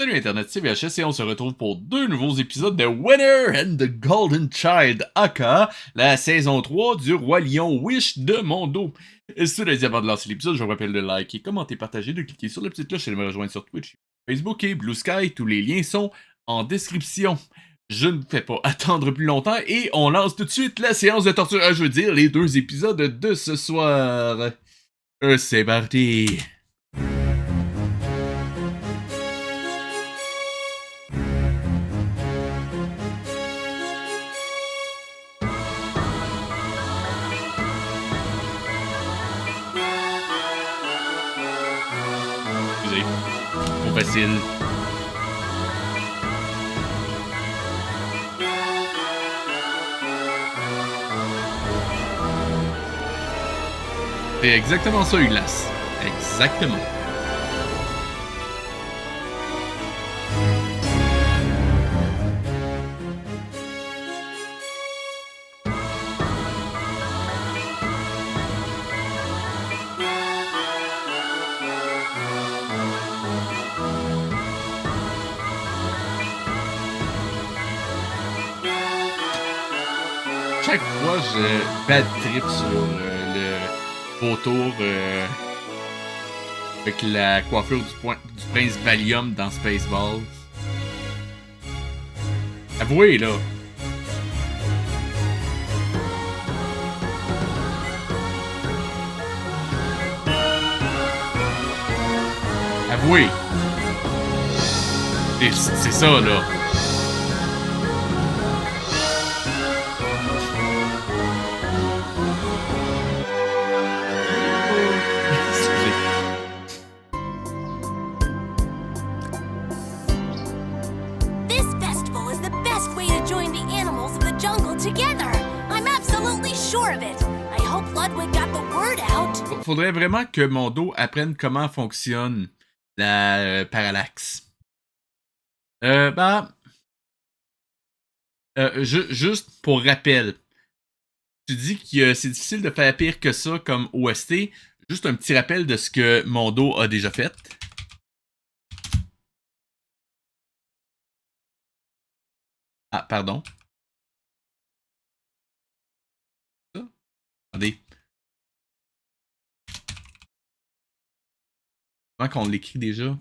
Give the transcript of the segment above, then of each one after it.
Salut Internet, c'est VHS et on se retrouve pour deux nouveaux épisodes de Winner and the Golden Child, aka la saison 3 du Roi Lion Wish de Mondo. Et si vous avez dit avant de lancer l'épisode, je vous rappelle de liker, commenter, partager, de cliquer sur la petite cloche et de me rejoindre sur Twitch, Facebook et Blue Sky. Tous les liens sont en description. Je ne fais pas attendre plus longtemps et on lance tout de suite la séance de torture, je veux dire les deux épisodes de ce soir. C'est parti. Trop facile. C'est exactement ça, Uglas. Exactement. Chaque fois, je bad trip sur le beau tour avec la coiffure du prince Valium dans Spaceballs. Avouez, là. Avouez. C'est ça, là. Faudrait vraiment que Mondo apprenne comment fonctionne la parallaxe. Juste pour rappel, tu dis que c'est difficile de faire pire que ça comme OST. Juste un petit rappel de ce que Mondo a déjà fait. Ah, pardon. Attendez. Comment qu'on l'écrit déjà?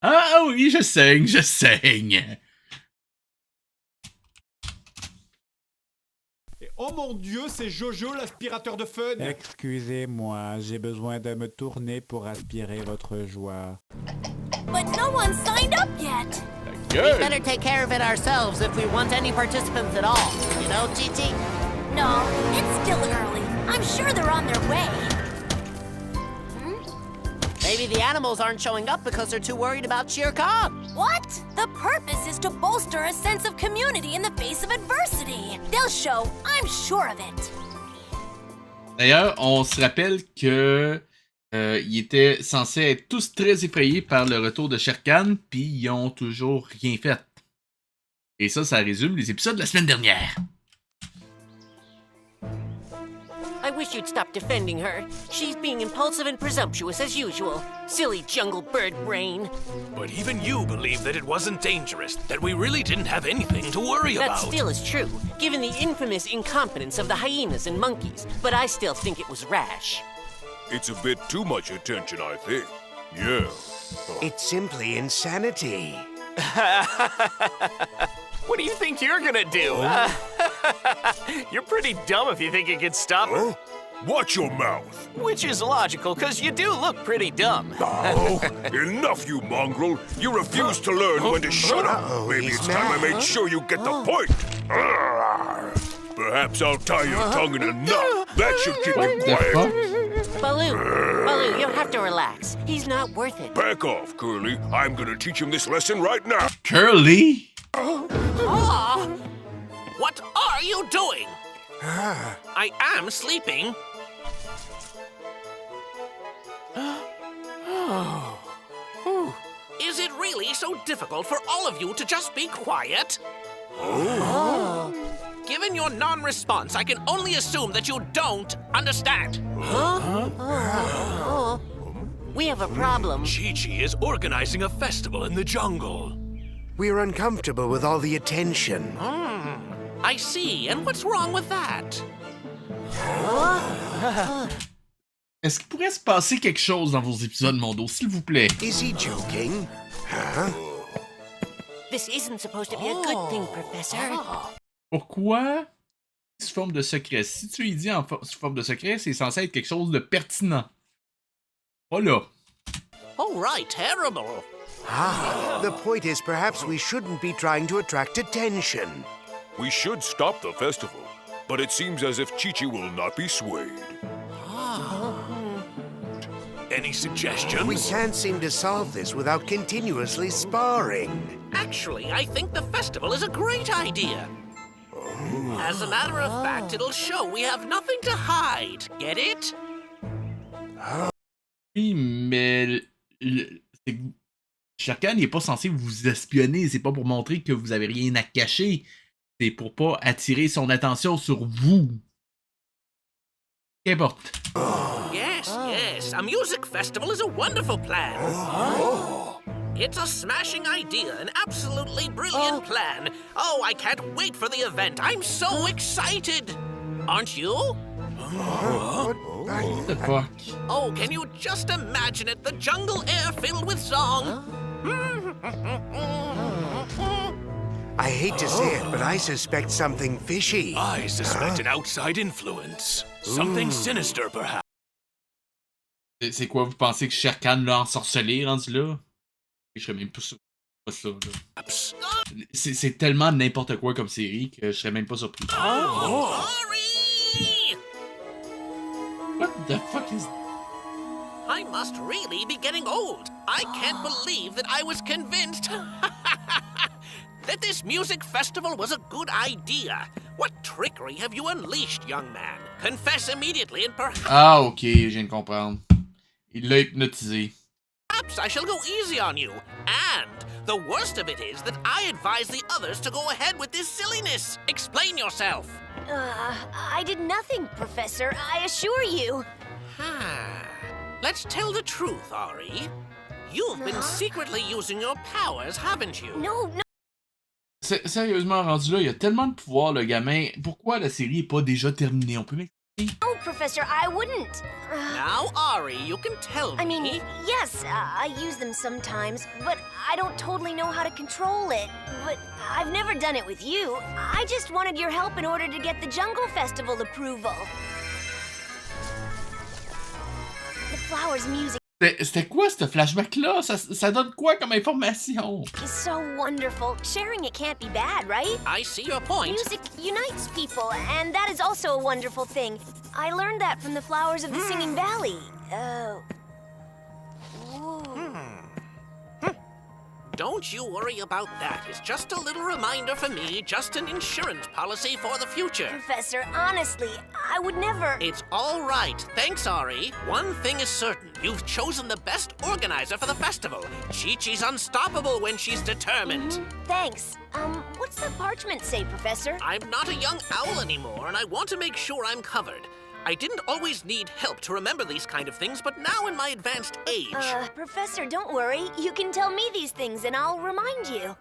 Ah oui, je saigne. Oh mon Dieu, c'est Jojo, l'aspirateur de fun. Excusez-moi, j'ai besoin de me tourner pour aspirer votre joie. But no one signed up yet. We better take care of it ourselves if we want any participants at all. You know, Gigi? No, it's still early. I'm sure they're on their way. Maybe the animals aren't showing up because they're too worried about Shere Khan. What? The purpose is to bolster a sense of community in the face of adversity. They'll show, I'm sure of it. D'ailleurs, on se rappelle que ils étaient censés être tous très effrayés par le retour de Shere Khan, puis ils ont toujours rien fait. Et ça résume les épisodes de la semaine dernière. I wish you'd stop defending her. She's being impulsive and presumptuous as usual. Silly jungle bird brain. But even you believe that it wasn't dangerous, that we really didn't have anything to worry about. That still is true, given the infamous incompetence of the hyenas and monkeys, but I still think it was rash. It's a bit too much attention, I think. Yeah. It's simply insanity. What do you think you're gonna do? You're pretty dumb if you think you can stop her. Huh? Watch your mouth. Which is logical, because you do look pretty dumb. Oh, enough, you mongrel. You refuse to learn when to shut up. Maybe it's time I made sure you get the point. Perhaps I'll tie your tongue in a knot. That should keep you quiet. Baloo, you'll have to relax. He's not worth it. Back off, Curly. I'm gonna teach him this lesson right now. Curly? What? you doing? I am sleeping. Is it really so difficult for all of you to just be quiet? Given your non-response, I can only assume that you don't understand. We have a problem. Chi-Chi is organizing a festival in the jungle. We're uncomfortable with all the attention. I see, and what's wrong with that? Est-ce qu'il pourrait se passer quelque chose dans vos épisodes, Mondo, s'il vous plaît? Is he joking? Huh? This isn't supposed to be a good thing, Professor. Pourquoi sous forme de secret? Si tu lui dis sous forme de secret, c'est censé être quelque chose de pertinent. Voilà. Oh, right, terrible. The point is perhaps we shouldn't be trying to attract attention. We should stop the festival, but it seems as if Chi-Chi will not be swayed. Any suggestions? We can't seem to solve this without continuously sparring. Actually, I think the festival is a great idea. As a matter of fact, it'll show we have nothing to hide. Get it? Oui, mais Shere Khan n'est pas censé vous espionner. C'est pas pour montrer que vous avez rien à cacher. C'est pour pas attirer son attention sur vous. Qu'importe. Yes, a music festival is a wonderful plan. It's a smashing idea, an absolutely brilliant plan. Oh, I can't wait for the event. I'm so excited. Aren't you? What the fuck? Oh, can you just imagine it? The jungle air filled with song. I hate to say it, but I suspect something fishy. I suspect an outside influence. Something sinister, perhaps. C'est quoi, vous pensez que Shere Khan l'a ensorcelé rendu là? Je serais même pas sûr. Pas ça, là. C'est tellement n'importe quoi comme série que je serais même pas surpris. Sorry! What the fuck is... I must really be getting old. I can't believe that I was convinced that this music festival was a good idea. What trickery have you unleashed, young man? Confess immediately and perhaps... Ah, ok, je viens de comprendre. Il l'a hypnotisé. Perhaps I shall go easy on you. And the worst of it is that I advise the others to go ahead with this silliness. Explain yourself. I did nothing, Professor. I assure you. Let's tell the truth, Ari. You've been secretly using your powers, haven't you? No. Sérieusement, rendu là, il y a tellement de pouvoir, le gamin. Pourquoi la série est pas déjà terminée? On peut m'expliquer? No, Professor, I wouldn't. Now, Ari, you can tell me. I mean, yes, I use them sometimes, but I don't totally know how to control it. But I've never done it with you. I just wanted your help in order to get the Jungle Festival approval. The Flowers music C'était quoi ce flashback-là? Ça donne quoi comme information? is so wonderful. Sharing it can't be bad, right? I see your point. Music unites people, and that is also a wonderful thing. I learned that from the Flowers of the Singing Valley. Don't you worry about that. It's just a little reminder for me, just an insurance policy for the future. Professor, honestly, I would never... It's all right. Thanks, Ari. One thing is certain. You've chosen the best organizer for the festival. Chi-Chi's unstoppable when she's determined. Thanks. What's the parchment say, Professor? I'm not a young owl anymore, and I want to make sure I'm covered. I didn't always need help to remember these kind of things, but now in my advanced age... Professor, don't worry. You can tell me these things and I'll remind you.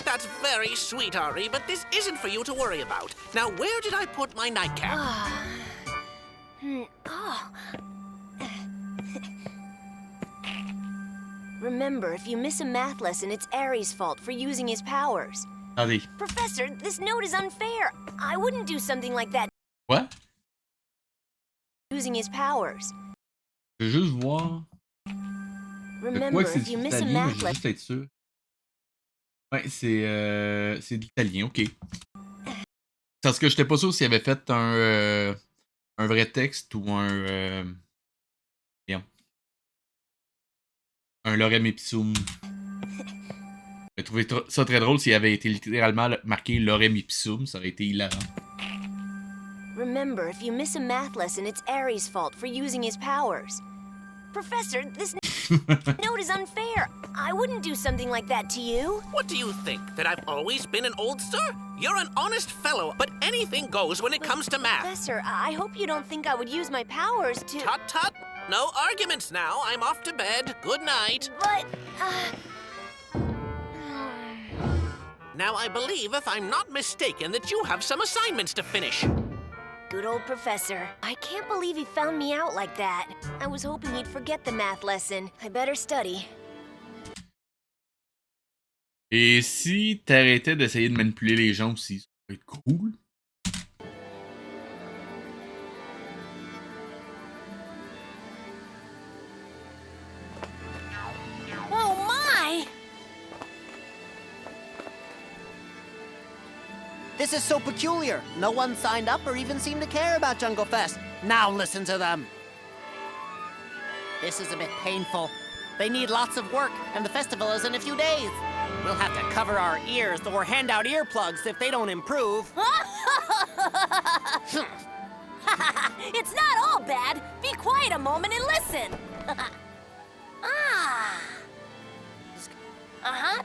That's very sweet, Ari, but this isn't for you to worry about. Now, where did I put my nightcap? Remember, if you miss a math lesson, it's Aries' fault for using his powers. Allez. Professor, this note is unfair. I wouldn't do something like that. What? Using his powers. Je veux juste voir. Remember, if you miss a math Je veux juste lesson... être sûr. Ouais, c'est de l'italien, ok. Parce que j'étais pas sûr s'il avait fait un vrai texte ou un lorem ipsum. J'ai trouvé ça très drôle s'il avait été littéralement marqué Lorem Ipsum, ça aurait été hilarant. Remember, if you miss a math lesson, it's Aries' fault for using his powers. Professor, this note is unfair. I wouldn't do something like that to you. What do you think? That I've always been an oldster? You're an honest fellow, but anything goes when it comes to math. Professor, I hope you don't think I would use my powers to... Tut tut. No arguments now. I'm off to bed. Good night. But, Now I believe, if I'm not mistaken, that you have some assignments to finish. Good old Professor. I can't believe he found me out like that. I was hoping he'd forget the math lesson. I better study. Et si t'arrêtais d'essayer de manipuler les gens aussi, ça pourrait être cool. Oh my! This is so peculiar. No one signed up or even seemed to care about Jungle Fest. Now listen to them. This is a bit painful. They need lots of work, and the festival is in a few days. We'll have to cover our ears or hand out earplugs if they don't improve. It's not all bad. Be quiet a moment and listen.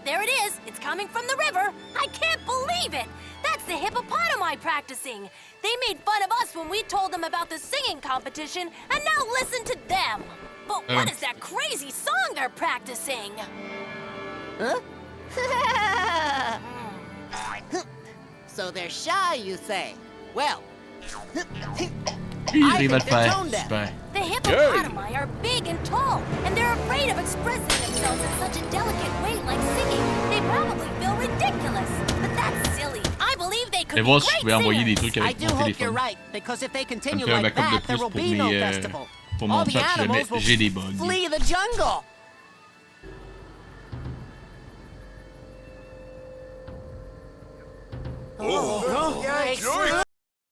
There it is. It's coming from the river. I can't believe it. That's the hippopotami practicing. They made fun of us when we told them about the singing competition, and now listen to them. But what is that crazy song they're practicing? Huh? So they're shy, you say? Well, Il arrive à le faire. Super. The hippopotami are big and tall, and they're afraid of expressing themselves in such a delicate way like singing. They probably feel ridiculous, but that's silly. I believe they could Et be voir si je great pouvais envoyer des singers. trucs avec mon téléphone. right, because if they Ça me continue fait un like backup de that, there plus will pour be no mes, festival. pour mon All the chat si jamais animals will j'ai des bugs. flee the jungle.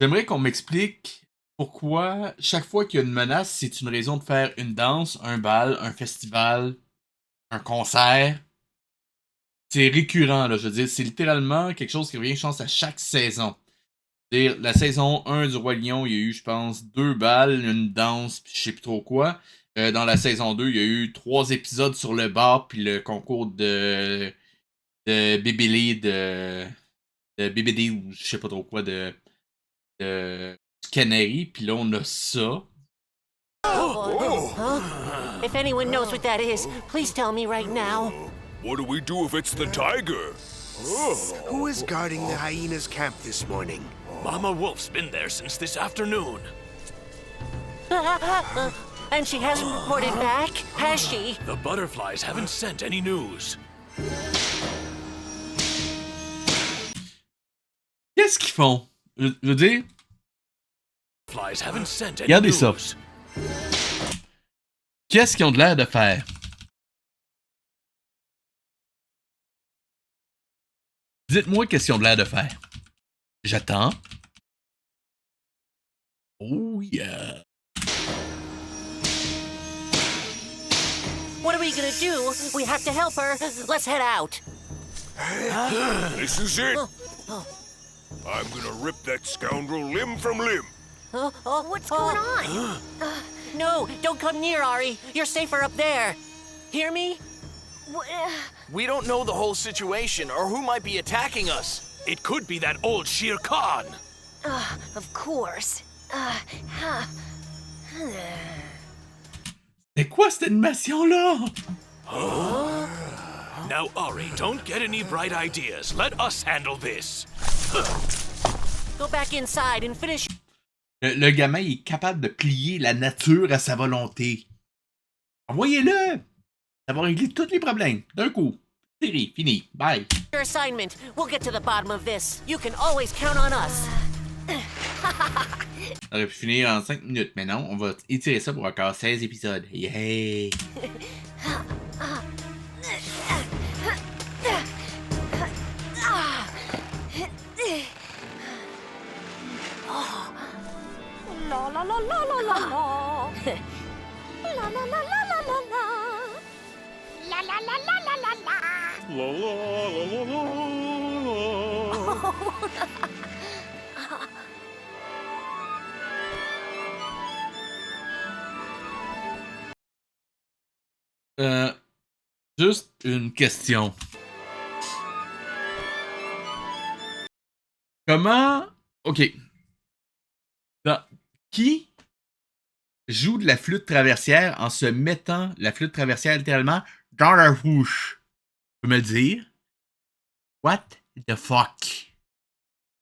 J'aimerais qu'on m'explique pourquoi chaque fois qu'il y a une menace, c'est une raison de faire une danse, un bal, un festival, un concert. C'est récurrent, là. Je veux dire, c'est littéralement quelque chose qui revient, je pense, à chaque saison. C'est-à-dire, la saison 1 du Roi Lion, il y a eu, je pense, 2 balles, une danse, puis je sais plus trop quoi. Dans la saison 2, il y a eu 3 épisodes sur le bar, puis le concours de Bébélé, de BBD, ou je sais pas trop quoi, de Canary, puis là, on a ça. If anyone knows what that is, please tell me right now. What do we do if it's the tiger? Who is guarding the hyena's camp this morning? Mama Wolf's been there since this afternoon. And she hasn't reported back, has she? The butterflies haven't sent any news. Qu'est-ce qu'ils font? Je veux dire, Butterflies haven't sent any regardez ça. news. Qu'est-ce qu'ils ont de l'air de faire? Dites-moi qu'est-ce qu'ils ont de l'air de faire. J'attends. Oh yeah. What are we gonna do? We have to help her. Let's head out. This is it. I'm gonna rip that scoundrel limb from limb. What's going on? No, don't come near, Ari. You're safer up there. Hear me? We don't know the whole situation or who might be attacking us. It could be that old Shere Khan. Of course. C'est quoi cette animation-là? Now, Ari, don't get any bright ideas. Let us handle this. Go back inside and finish. Le gamin il est capable de plier la nature à sa volonté. Envoyez-le! Ça va régler tous les problèmes. D'un coup. Série, fini. Bye. Your assignment. We'll get to the bottom of this. You can always count on us. On aurait pu finir en 5 minutes, mais non, on va étirer ça pour encore 16 épisodes. Yay! La la la la la la la. La la la la la la la. La la la la la la la. Juste une question. Comment... Ok. Qui joue de la flûte traversière en se mettant la flûte traversière littéralement dans la bouche? Tu peux me le dire? What the fuck?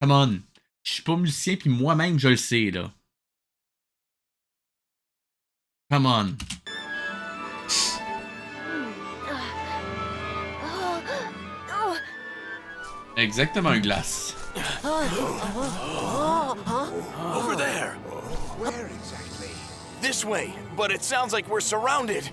Come on. Je suis pas musicien puis moi-même je le sais là. Come on. Exactement un glace. Over there. Where exactly? This way, but it sounds like we're surrounded.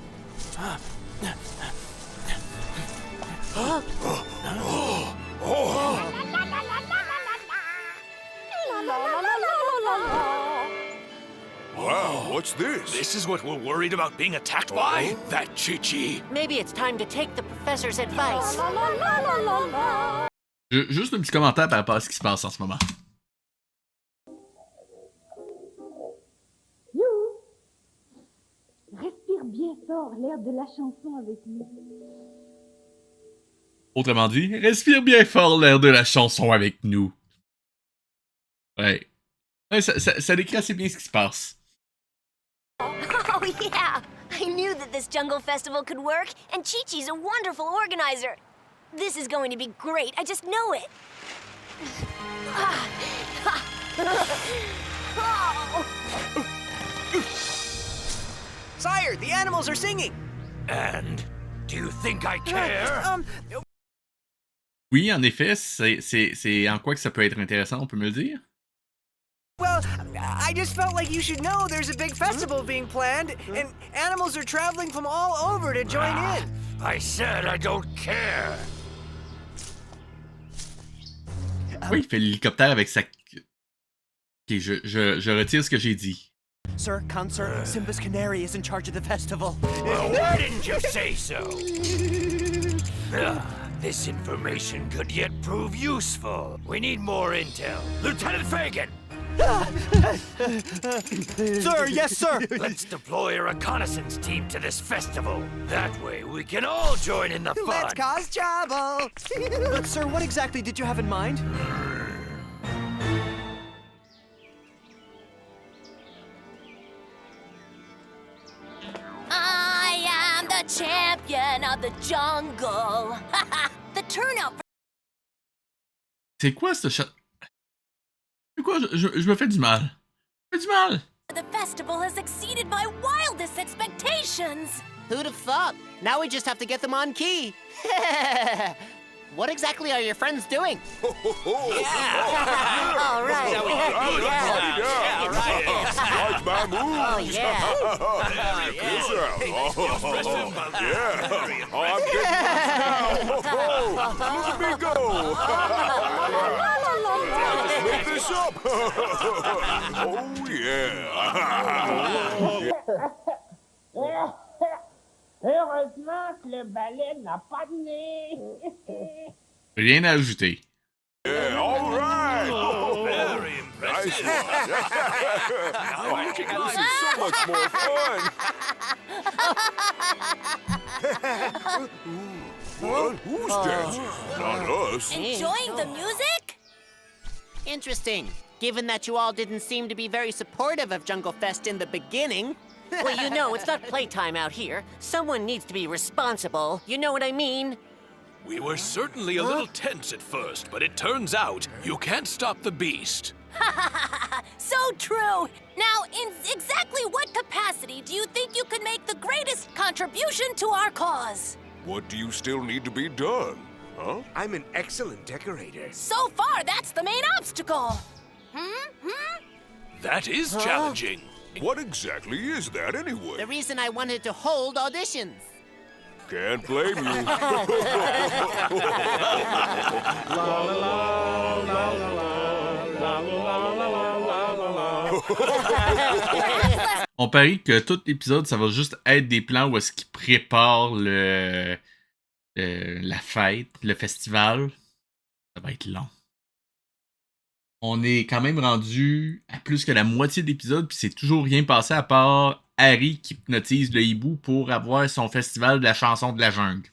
Wow, what's this? This is what we're worried about being attacked by? That Chi-Chi. Maybe it's time to take the professor's advice. Juste un petit commentaire par rapport à ce qui se passe en ce moment. Respire bien fort l'air de la chanson avec nous. Autrement dit, respire bien fort l'air de la chanson avec nous. Ouais. Ouais, ça décrit assez bien ce qui se passe. Oh, yeah! I knew that this jungle festival could work, and Chi-Chi's a wonderful organizer. This is going to be great, I just know it. Sire, the animals are singing! And do you think I care? Oui, en effet, c'est en quoi que ça peut être intéressant, on peut me le dire? Well, I just felt like you should know there's a big festival being planned, and animals are traveling from all over to join in. I said I don't care. Oui, il fait l'hélicoptère avec sa... Ok, je retire ce que j'ai dit. Sir, Consort, Simbus Canary is in charge of the festival. Well, why didn't you say so? This information could yet prove useful. We need more intel. Lieutenant Fagan! Sir, yes, sir! Let's deploy a reconnaissance team to this festival. That way we can all join in the fun. Let's cause trouble! But, sir, what exactly did you have in mind? I am the champion of the jungle. The turnout for C'est quoi ce chat? C'est quoi? Je me fais du mal. Je me fais du mal. the festival has exceeded my wildest expectations. Who'd have thought? Now we just have to get them on key. What exactly are your friends doing? All right. Watch my moves. Oh, yeah. Yes, sir. Yeah. Oh, I'm getting now. Look at me go. Let's make this up. Oh, yeah. Heureusement que le balai n'a pas de nez. Rien à ajouter. Yeah, all right. Oh, very impressive. Nice. This is so much more fun. What? Who's dancing? Not us. Enjoying the music? Interesting. Given that you all didn't seem to be very supportive of Jungle Fest in the beginning. Well, you know, it's not playtime out here. Someone needs to be responsible. You know what I mean? We were certainly a little tense at first, but it turns out you can't stop the beast. So true. Now, in exactly what capacity do you think you could make the greatest contribution to our cause? What do you still need to be done? Huh? I'm an excellent decorator. So far, that's the main obstacle. That is challenging. What exactly is that anyway? The reason I wanted to hold auditions. Can't blame you. On parie que tout l'épisode, ça va juste être des plans où est-ce qu'ils préparent la fête, le festival, ça va être long. On est quand même rendu à plus que la moitié de l'épisode, puis c'est toujours rien passé à part Harry qui hypnotise le hibou pour avoir son festival de la chanson de la jungle.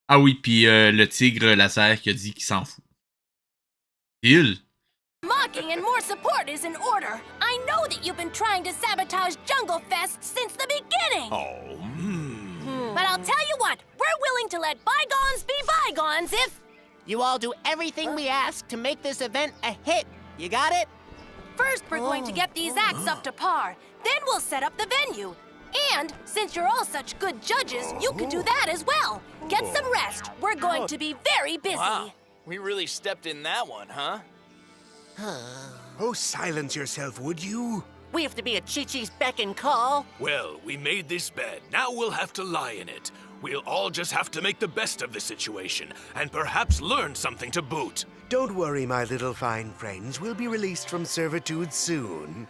Ah oui, puis le tigre laser qui a dit qu'il s'en fout. Il. Mocking and more support is in order. I know that you've been trying to sabotage Jungle Fest since the beginning. Oh, But I'll tell you what, we're willing to let bygones be bygones if... You all do everything we ask to make this event a hit. You got it? First, we're going to get these acts up to par. Then we'll set up the venue. And, since you're all such good judges, you can do that as well. Get some rest. We're going to be very busy. wow. We really stepped in that one, huh? Oh, silence yourself, would you? We have to be at Chi-Chi's beck and call. Well, we made this bed. Now we'll have to lie in it. We'll all just have to make the best of the situation, and perhaps learn something to boot. Don't worry, my little fine friends. We'll be released from servitude soon.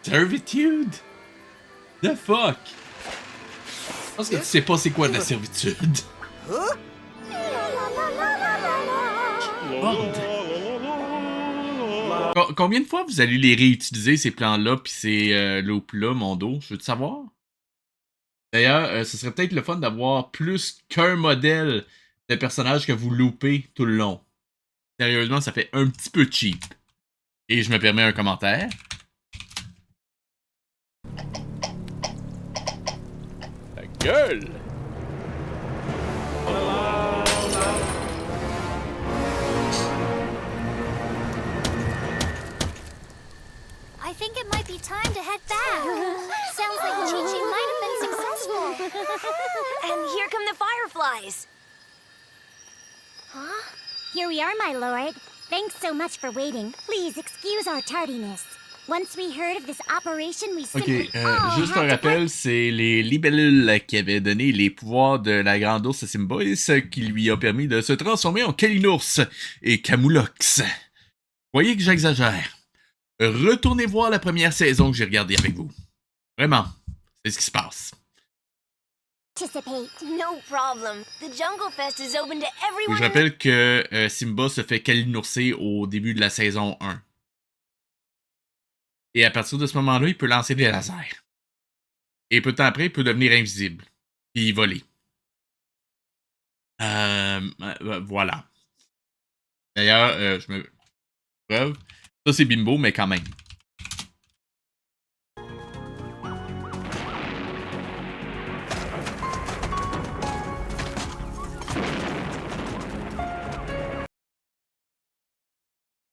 Servitude? The fuck? Je pense que tu sais pas c'est quoi de la servitude. Huh? Combien de fois vous allez les réutiliser, ces plans-là, pis ces loops-là, mon dos? Je veux te savoir? D'ailleurs, ce serait peut-être le fun d'avoir plus qu'un modèle de personnage que vous loupez tout le long. Sérieusement, ça fait un petit peu cheap. Et je me permets un commentaire. Ta gueule! I think it might be time to head back. Sounds like Chi-Chi might have been successful. And here come the fireflies. Huh? Here we are, my lord. Thanks so much for waiting. Please excuse our tardiness. Once we heard of this operation, we simply juste un rappel, c'est les libellules qui avaient donné les pouvoirs de la grande ours à Simba et ce qui lui a permis de se transformer en Kalinours et Camoulox. Voyez que j'exagère. Retournez voir la première saison que j'ai regardée avec vous. Vraiment, c'est ce qui se passe. No problem. The Jungle Fest is open to everyone. Je rappelle que Simba se fait calinourser au début de la saison 1. Et à partir de ce moment-là, il peut lancer des lasers. Et peu de temps après, il peut devenir invisible. Puis voler. Voilà. D'ailleurs, je me... Preuve. Ça, c'est Bimbo, mais quand même.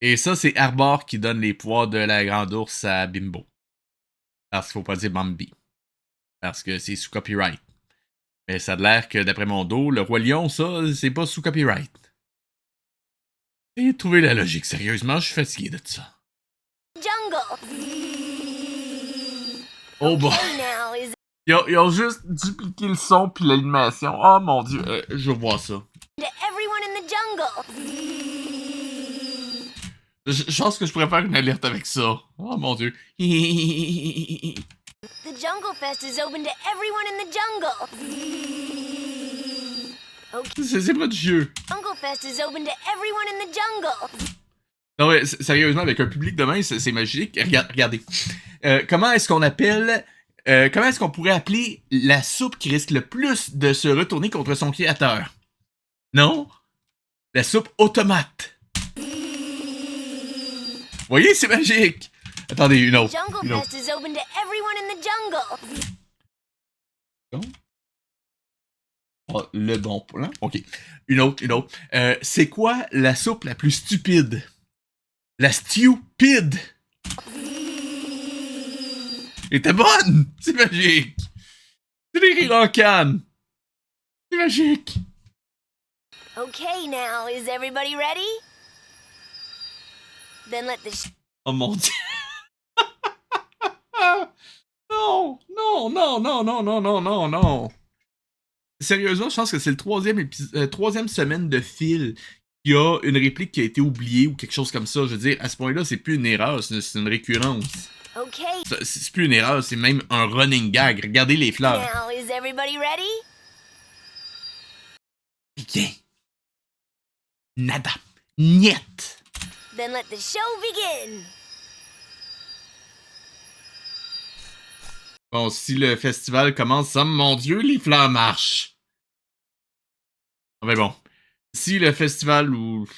Et ça, c'est Arbor qui donne les pouvoirs de la grande ours à Bimbo. Parce qu'il faut pas dire Bambi. Parce que c'est sous copyright. Mais ça a l'air que, d'après mon dos, le Roi Lion, ça, c'est pas sous copyright. Et trouver la logique, sérieusement, je suis fatigué de ça. Jungle. Oh bon. Ils ont juste dupliqué le son puis l'animation. Oh mon dieu, je vois ça. To everyone in the jungle. Je pense que je pourrais faire une alerte avec ça. Oh mon dieu. The Jungle Fest is open to everyone in the jungle. Okay. C'est prodigieux. Jungle Fest is open to everyone in the jungle. Non mais sérieusement, avec un public de main, c'est magique. Regardez. Comment est-ce qu'on appelle... comment est-ce qu'on pourrait appeler la soupe qui risque le plus de se retourner contre son créateur? Non? La soupe automate. Vous voyez, c'est magique. Attendez, une autre. Jungle Fest is open to everyone in the jungle. Non? Oh, le bon plan. Ok. Une autre. C'est quoi la soupe la plus stupide? La stupide. Elle était bonne! C'est magique! C'est des rires en canne! C'est magique! Okay, now, is everybody ready? Then let the Oh mon dieu! Non! Sérieusement, je pense que c'est le troisième semaine de fil qu'il y a une réplique qui a été oubliée ou quelque chose comme ça. Je veux dire, à ce point-là, c'est plus une erreur, c'est une récurrence. Okay. C'est plus une erreur, c'est même un running gag. Regardez les fleurs. Now, is everybody ready? Rien. Nada. Niet. Then let the show begin. Bon, si le festival commence, oh mon Dieu, les fleurs marchent. Mais bon, si le festival ou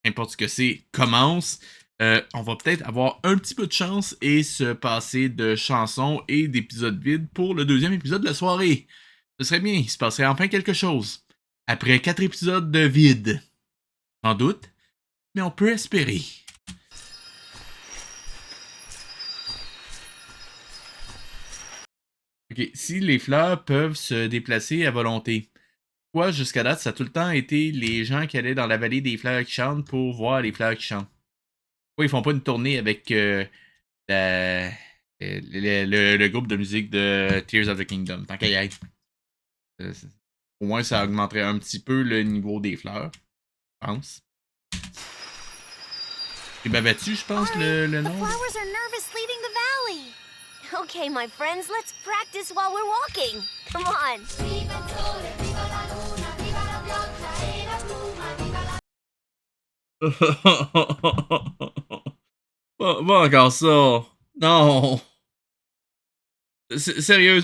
n'importe ce que c'est commence, on va peut-être avoir un petit peu de chance et se passer de chansons et d'épisodes vides pour le deuxième épisode de la soirée. Ce serait bien, il se passerait enfin quelque chose. Après 4 épisodes de vide. Sans doute, mais on peut espérer. Ok, si les fleurs peuvent se déplacer à volonté. Pourquoi jusqu'à date, ça a tout le temps été les gens qui allaient dans la vallée des fleurs qui chantent pour voir les fleurs qui chantent? Pourquoi ils font pas une tournée avec le groupe de musique de Tears of the Kingdom? Tant qu'à y être. Au moins, ça augmenterait un petit peu le niveau des fleurs, je pense. C'est Babattu, je pense, le nom. The flowers are nervous leaving the valley. Okay, my friends, let's practice while we're walking. Come on. Pas encore ça. Non. Sérieux.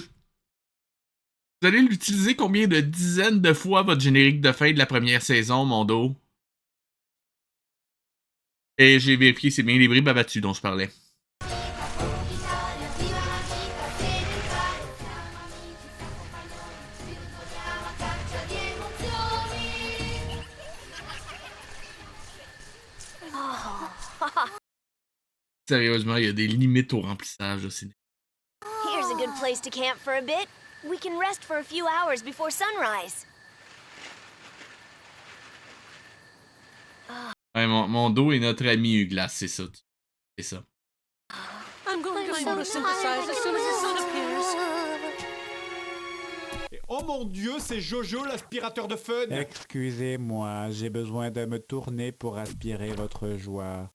Vous allez l'utiliser combien de dizaines de fois votre générique de fin de la première saison, mon dos? Et j'ai vérifié, c'est bien les bribes abattues dont je parlais. Sérieusement, il y a des limites au remplissage de cinéma. Here's a good place to camp for a bit. We can rest for a few hours before sunrise. Ouais, mon dos est notre ami Uglas, c'est ça. C'est ça. I'm going to photosynthesize as soon as the sun appears. Et oh mon Dieu, c'est Jojo, l'aspirateur de fun. Excusez-moi, j'ai besoin de me tourner pour aspirer votre joie.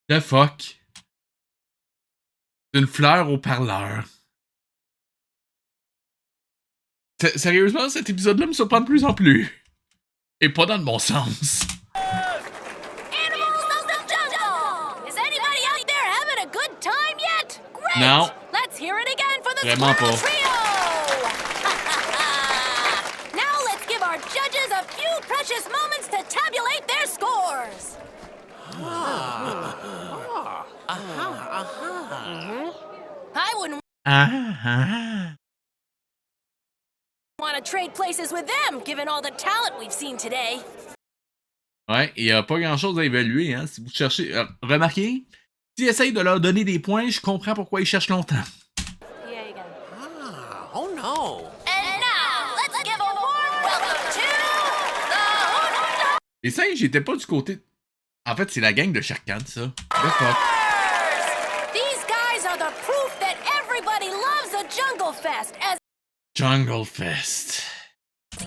The fuck? Une fleur au parleur. Sérieusement, cet épisode-là me surprend de plus en plus. Et pas dans le bon sens. Non. Vraiment pas. Now let's give our judges a few precious moments to tabulate their scores. I wouldn't want to trade places with them, given all the talent we've seen today. Ouais, il n'y a pas grand-chose à évaluer, hein. Si vous cherchez... remarquez, s'ils essayent de leur donner des points, je comprends pourquoi ils cherchent longtemps. Yeah, you got it. Oh no. And now, let's give a warm welcome to the Les singes, j'étais pas du côté... En fait, c'est la gang de Shere Khan, ça. The fuck. These guys are the proof that everybody loves a Jungle Fest, as Jungle Fest.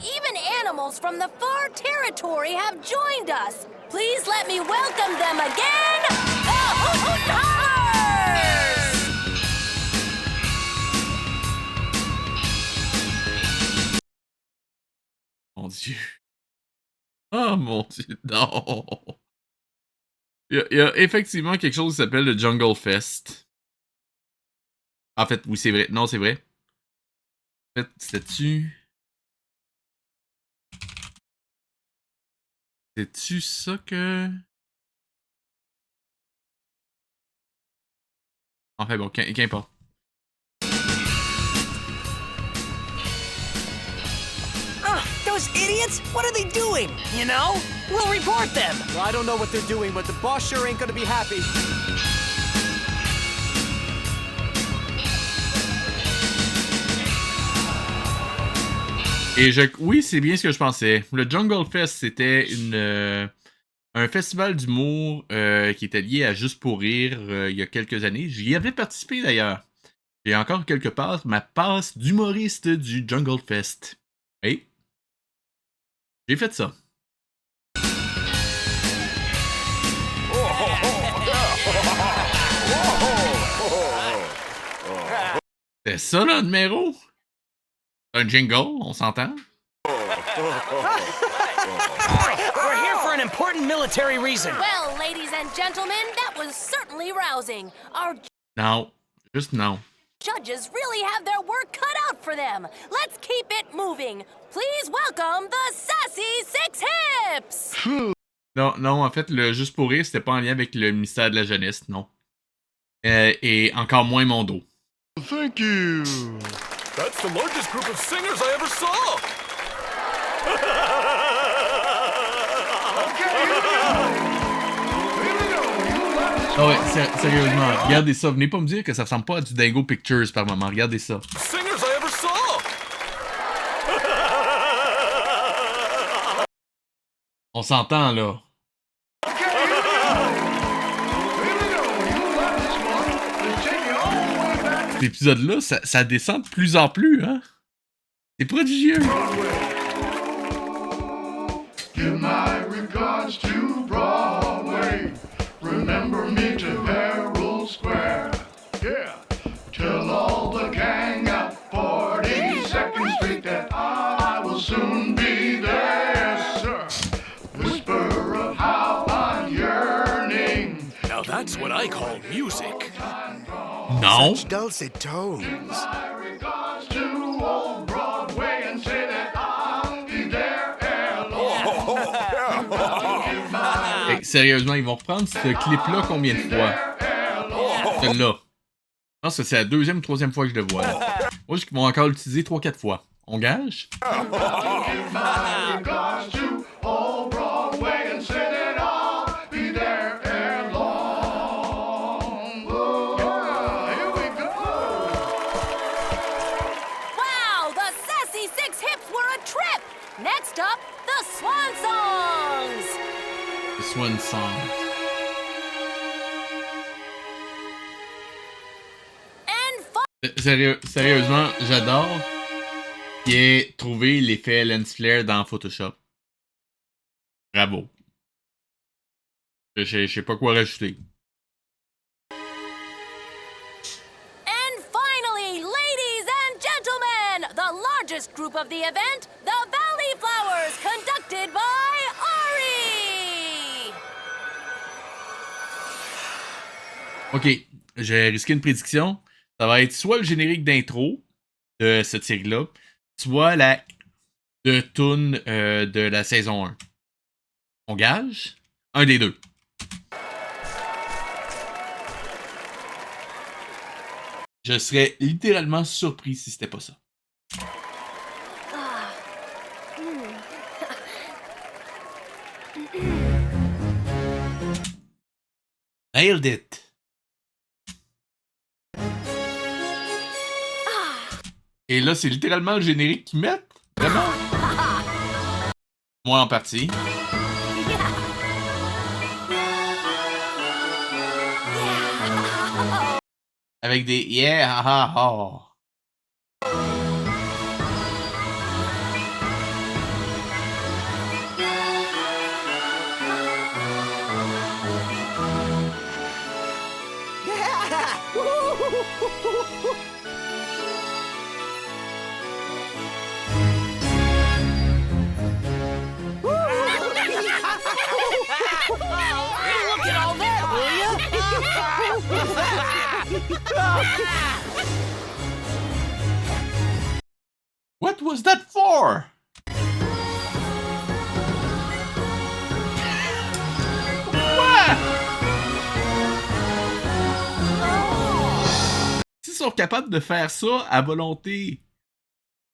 even animals from the far territory have joined us. Please let me welcome them again, the Hooters! Mon Dieu. Oh mon Dieu, non. Il y a effectivement quelque chose qui s'appelle le Jungle Fest. En fait, oui, c'est vrai. Non, c'est vrai. En fait, c'était-tu... C'est-tu ça que... Enfin bon, qu'importe. Those idiots? What are they doing? You know? We'll report them. Well, I don't know what they're doing, but the boss sure ain't gonna be happy. Et oui, c'est bien ce que je pensais. Le Jungle Fest, c'était un festival d'humour qui était lié à Juste pour rire il y a quelques années. J'y avais participé d'ailleurs. J'ai encore quelque part ma passe d'humoriste du Jungle Fest. Oui. J'ai fait ça. C'est ça, le numéro? Un jingle, on s'entend? We're here for an important military reason. Well, ladies and gentlemen, that was certainly rousing. Our Non. Juste non. judges really have their work cut out for them. Let's keep it moving. Please welcome the Sassy Six Hips! Non, non, en fait, le Juste pour rire, c'était pas en lien avec le ministère de la Jeunesse, non. Et encore moins mon dos. Thank you. That's the largest group of singers I ever saw. Ah ouais, sérieusement, regardez ça. Venez pas me dire que ça ressemble pas à du Dingo Pictures par moment. Regardez ça. Singers I ever saw. On s'entend, là. Cet épisode-là, ça descend de plus en plus, hein? C'est prodigieux. Give my regards to Broadway. Remember me to Herald Square. Yeah. Tell all the gang at 42nd Street that I will soon be there, sir. Whisper of how I'm yearning. Now that's what I call music. Non. Such dulcet tones. My regards to old Broadway and say that I'll be there ere long. Hey, sérieusement, ils vont reprendre ce clip-là combien de fois? Celui-là. Je pense que c'est la deuxième ou troisième fois que je le vois. Là. Moi, je qu'ils vont encore l'utiliser 3-4 fois. On gage? My regards to old Broadway and say that I'll be there ere long. Here we go. Wow, the Sassy Six Hips were a trip! Next up, the Swan Songs! The Swan Song. Sérieusement, j'adore qu'il ait trouvé l'effet lens flare dans Photoshop. Bravo. Je sais pas quoi rajouter. And finally, ladies and gentlemen, the largest group of the event, the Valley Flowers, conducted by Ari! Ok, j'ai risqué une prédiction. Ça va être soit le générique d'intro de cette série-là, soit la de tune de la saison 1. On gage? Un des deux. Je serais littéralement surpris si c'était pas ça. Nailed it! Et là, c'est littéralement le générique qu'ils mettent? Vraiment? Moi en partie. Avec des yeah, ha ha ha. Look at all that, will you? What was that for? S'ils sont capables de faire ça à volonté,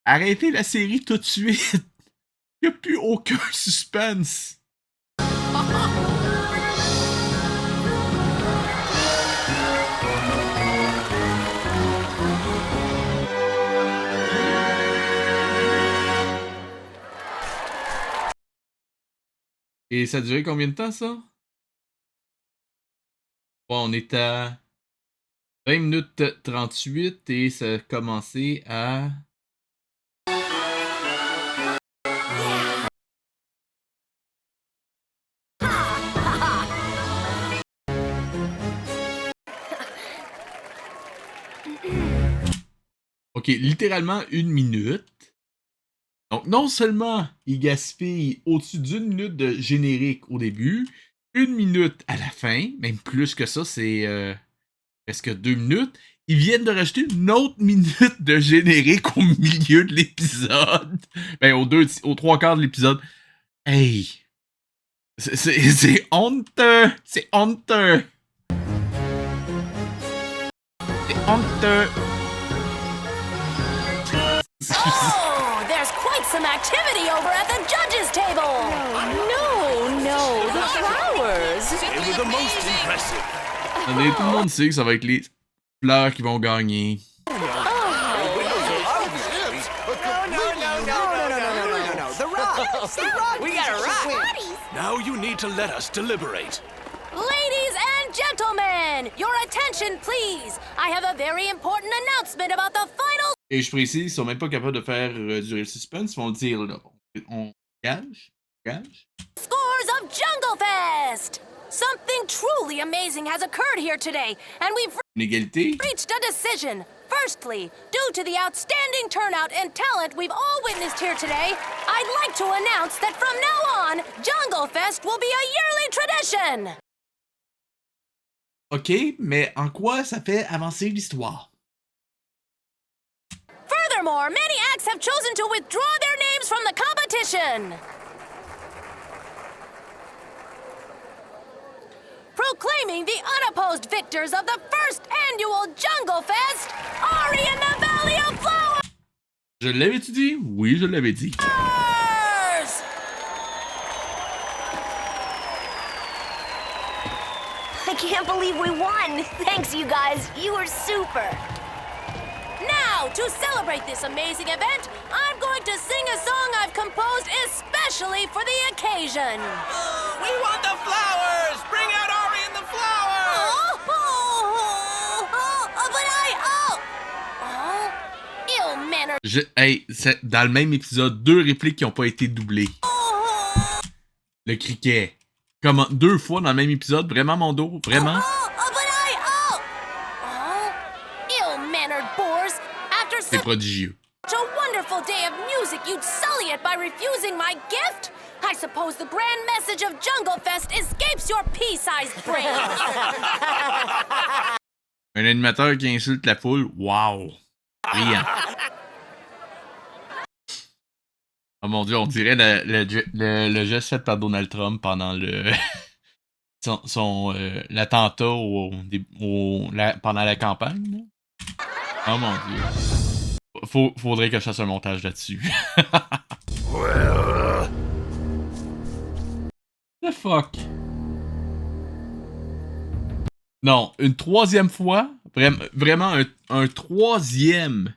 arrêtez la série tout de suite. Il n'y a plus aucun suspense. Et ça a duré combien de temps, ça? Bon, on est à 20 minutes 38 et ça a commencé à... OK, littéralement 1 minute. Donc, non seulement il gaspille au-dessus d'1 minute de générique au début, 1 minute à la fin, même plus que ça, c'est presque 2 minutes. Ils viennent de rajouter une autre minute de générique au milieu de l'épisode. Ben, aux 3 quarts de l'épisode. Hey! C'est honteux! C'est honteux! C'est honteux! Oh, there's quite some activity over at the judges' table. No, the flowers. They were the most impressive. Attendez, tout le monde sait que ça va être les fleurs qui vont gagner. No. The rocks. We got a rock. Now you need to let us deliberate. Ladies and gentlemen, your attention, please. I have a very important announcement about the final Et je précise, ils sont même pas capables de faire durer le suspense, ils vont le dire là. On gage? scores of Jungle Fest. Something truly amazing has occurred here today, and we've Une égalité? reached a decision. Firstly, due to the outstanding turnout and talent we've all witnessed here today, I'd like to announce that from now on, Jungle Fest will be a yearly tradition. OK, mais en quoi ça fait avancer l'histoire? Furthermore, many acts have chosen to withdraw their names from the competition. Proclaiming the unopposed victors of the first annual Jungle Fest, Ari in the Valley of Flowers! Je l'avais-tu dit? Oui, je l'avais dit. I can't believe we won. Thanks, you guys. You were super. Now, to celebrate this amazing event, I'm going to sing a song I've composed especially for the occasion. We want the flowers! Bring out Ari and the flowers! Ill-mannered. Hey, dans le même épisode, 2 répliques qui n'ont pas été doublées. Le criquet. Comment? 2 fois dans le même épisode? Vraiment, mon dos? Vraiment? Ill-mannered boars. After C'est prodigieux. such a wonderful day of music, you'd sully it by refusing my gift? I suppose the grand message of Jungle Fest escapes your pea-sized brain. Un animateur qui insulte la foule? Wow! Brillant. Oh mon Dieu, on dirait le geste fait par Donald Trump pendant l'attentat pendant la campagne. Là. Oh mon Dieu. Faudrait que je fasse un montage là-dessus. The fuck? Non, une troisième fois, vraiment un troisième.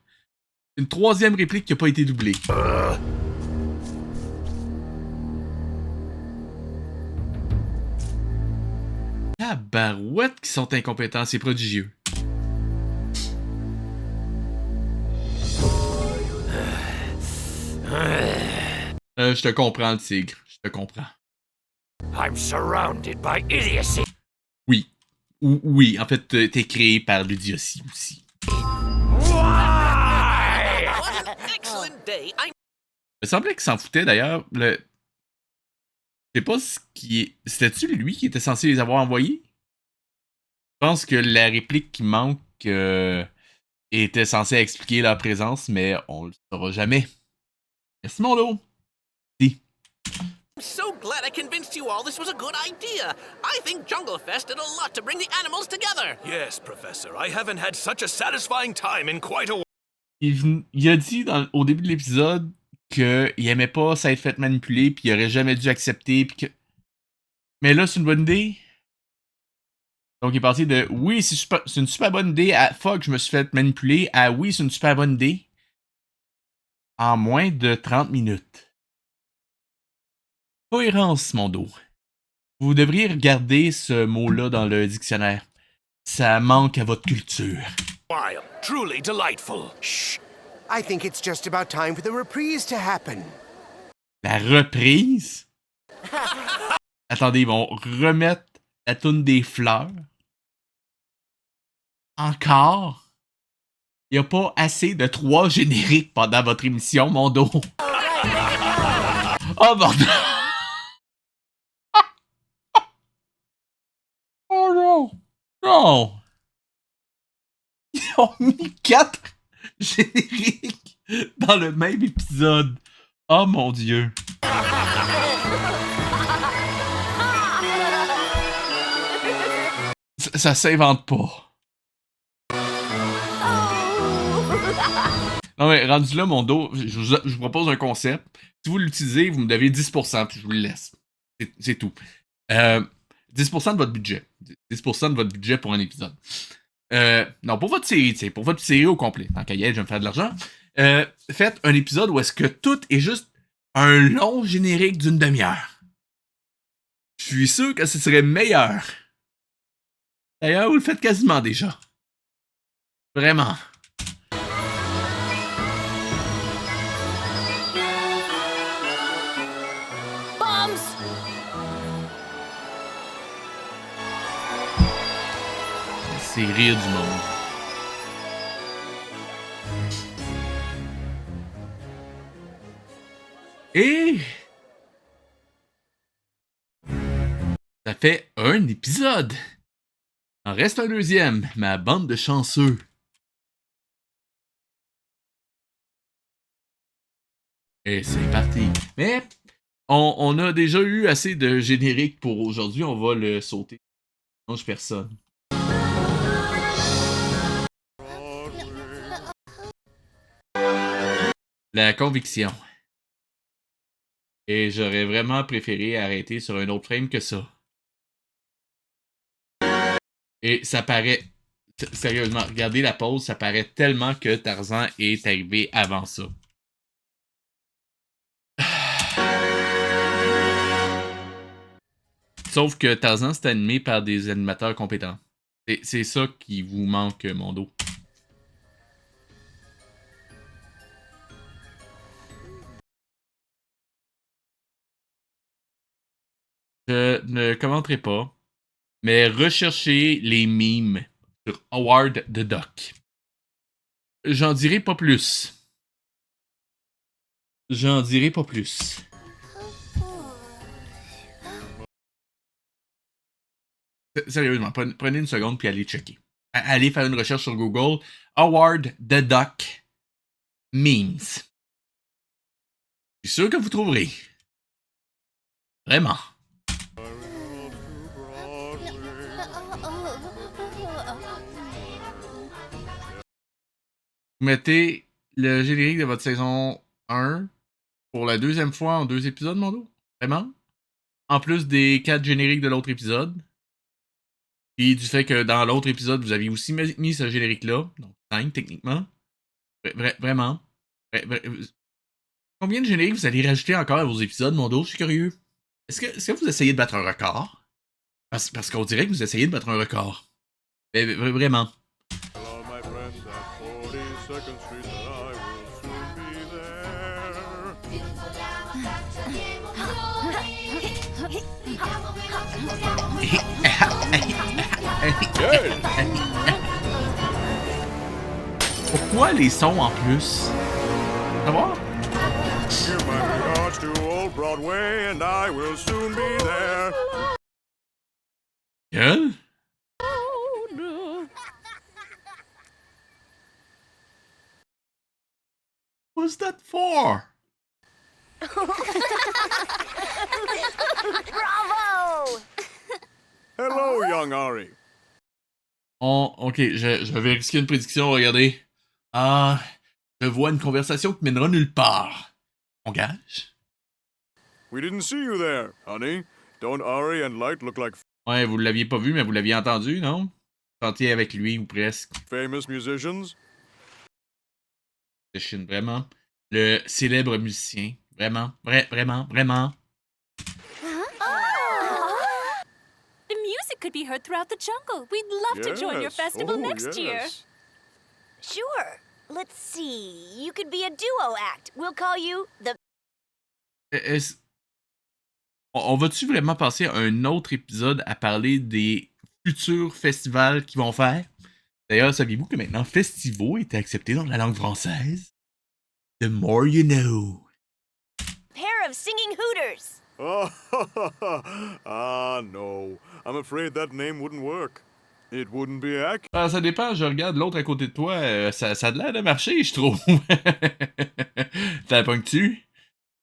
Une troisième réplique qui n'a pas été doublée. Tabarouette qui sont incompétents, c'est prodigieux. Je te comprends, le tigre. Je te comprends. I'm surrounded by idiocy. Oui. Oui, en fait, t'es créé par l'idiotie aussi. Excellent day. Il me semblait qu'il s'en foutait d'ailleurs. Je sais pas ce qui est. C'était-tu lui qui était censé les avoir envoyés? Je pense que la réplique qui manque était censée expliquer leur présence, mais on le saura jamais. Merci mon lot. I'm so glad I convinced you all this was a good idea. I think Jungle Fest did a lot to bring the animals together. Yes, Professor. I haven't had such a satisfying time in quite a while. Il a dit au début de l'épisode qu'il aimait pas s'être fait manipuler, puis il aurait jamais dû accepter, puis que... Mais là, c'est une bonne idée. Donc, il est passé de « Oui, c'est une super bonne idée » à « Fuck, je me suis fait manipuler » à « Oui, c'est une super bonne idée » en moins de 30 minutes. Cohérence, mon dos. Vous devriez regarder ce mot-là dans le dictionnaire. Ça manque à votre culture. Wild, truly delightful. Shh. I think it's just about time for the reprise to happen. La reprise? Attendez, ils vont remettre la toune des fleurs. Encore? Il n'y a pas assez de 3 génériques pendant votre émission, mon dos. Oh, bordel! Oh non! Non! Ils ont mis 4 génériques dans le même épisode. Oh mon Dieu! Ça s'invente pas. Non mais rendu là, mon dos, je vous propose un concept. Si vous l'utilisez, vous me devez 10%, puis je vous le laisse. C'est tout. 10% de votre budget. 10% de votre budget pour un épisode. Non, pour votre série, tu sais, pour votre série au complet. Tant qu'à y être, je vais me faire de l'argent. Faites un épisode où est-ce que tout est juste un long générique d'une demi-heure. Je suis sûr que ce serait meilleur. D'ailleurs, vous le faites quasiment déjà. Vraiment. C'est rire du monde. Et ça fait un épisode. Il en reste un deuxième, ma bande de chanceux. Et c'est parti. Mais on a déjà eu assez de générique pour aujourd'hui, on va le sauter. Non, je personne. La conviction. Et j'aurais vraiment préféré arrêter sur un autre frame que ça. Et ça paraît... Sérieusement, regardez la pause, ça paraît tellement que Tarzan est arrivé avant ça. Sauf que Tarzan, c'est animé par des animateurs compétents. C'est ça qui vous manque, mon dos. Je ne commenterai pas, mais recherchez les mimes sur Howard the Duck. J'en dirai pas plus. J'en dirai pas plus. Sérieusement, prenez une seconde puis allez checker. Allez faire une recherche sur Google. Howard the Duck memes. Je suis sûr que vous trouverez. Vraiment. Vous mettez le générique de votre saison 1 pour la deuxième fois en 2 épisodes, mon dos? Vraiment? En plus des 4 génériques de l'autre épisode. Puis du fait que dans l'autre épisode, vous aviez aussi mis ce générique-là. Donc 5 techniquement. Vraiment. Combien de génériques vous allez rajouter encore à vos épisodes, mon dos? Je suis curieux. Est-ce que vous essayez de battre un record? Parce qu'on dirait que vous essayez de battre un record. Vraiment. Pourquoi les sons en plus? Ça va? Gueule? What's that for? Bravo! Hello, young Ari. Ok, je vais risquer une prédiction, regardez. Ah, je vois une conversation qui mènera nulle part. On gage? We didn't see you there, honey. Don't Ari and Light look like Ouais, vous l'aviez pas vu, mais vous l'aviez entendu, non? Chantiez avec lui, ou presque. famous musicians? Vraiment. Le célèbre musicien. Vraiment. Vraiment. The music could be heard throughout the jungle. We'd love to join your festival next year. Sure. Let's see. You could be a duo act. We'll call you the... On va-tu vraiment passer à un autre épisode à parler des futurs festivals qu'ils vont faire? D'ailleurs, saviez-vous que maintenant Festivo est accepté dans la langue française? The more you know. Pair of singing hooters. No. I'm afraid that name wouldn't work. It wouldn't be accurate. Ah, ça dépend, je regarde l'autre à côté de toi, ça a l'air de marcher, je trouve. T'as pognes-tu?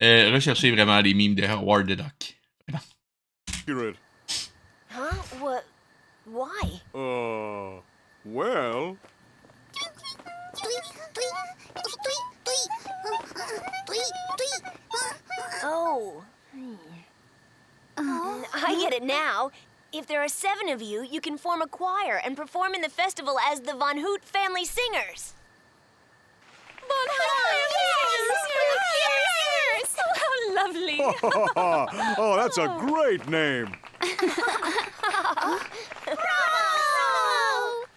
Recherchez vraiment les mimes de Howard the Duck. Vraiment. Accurate. Huh? What? Why? Well... Oh. I get it now. If there are 7 of you, you can form a choir and perform in the festival as the Von Hoot Family Singers. Von Hoot! Yes! Oh, how lovely! Oh, that's a great name.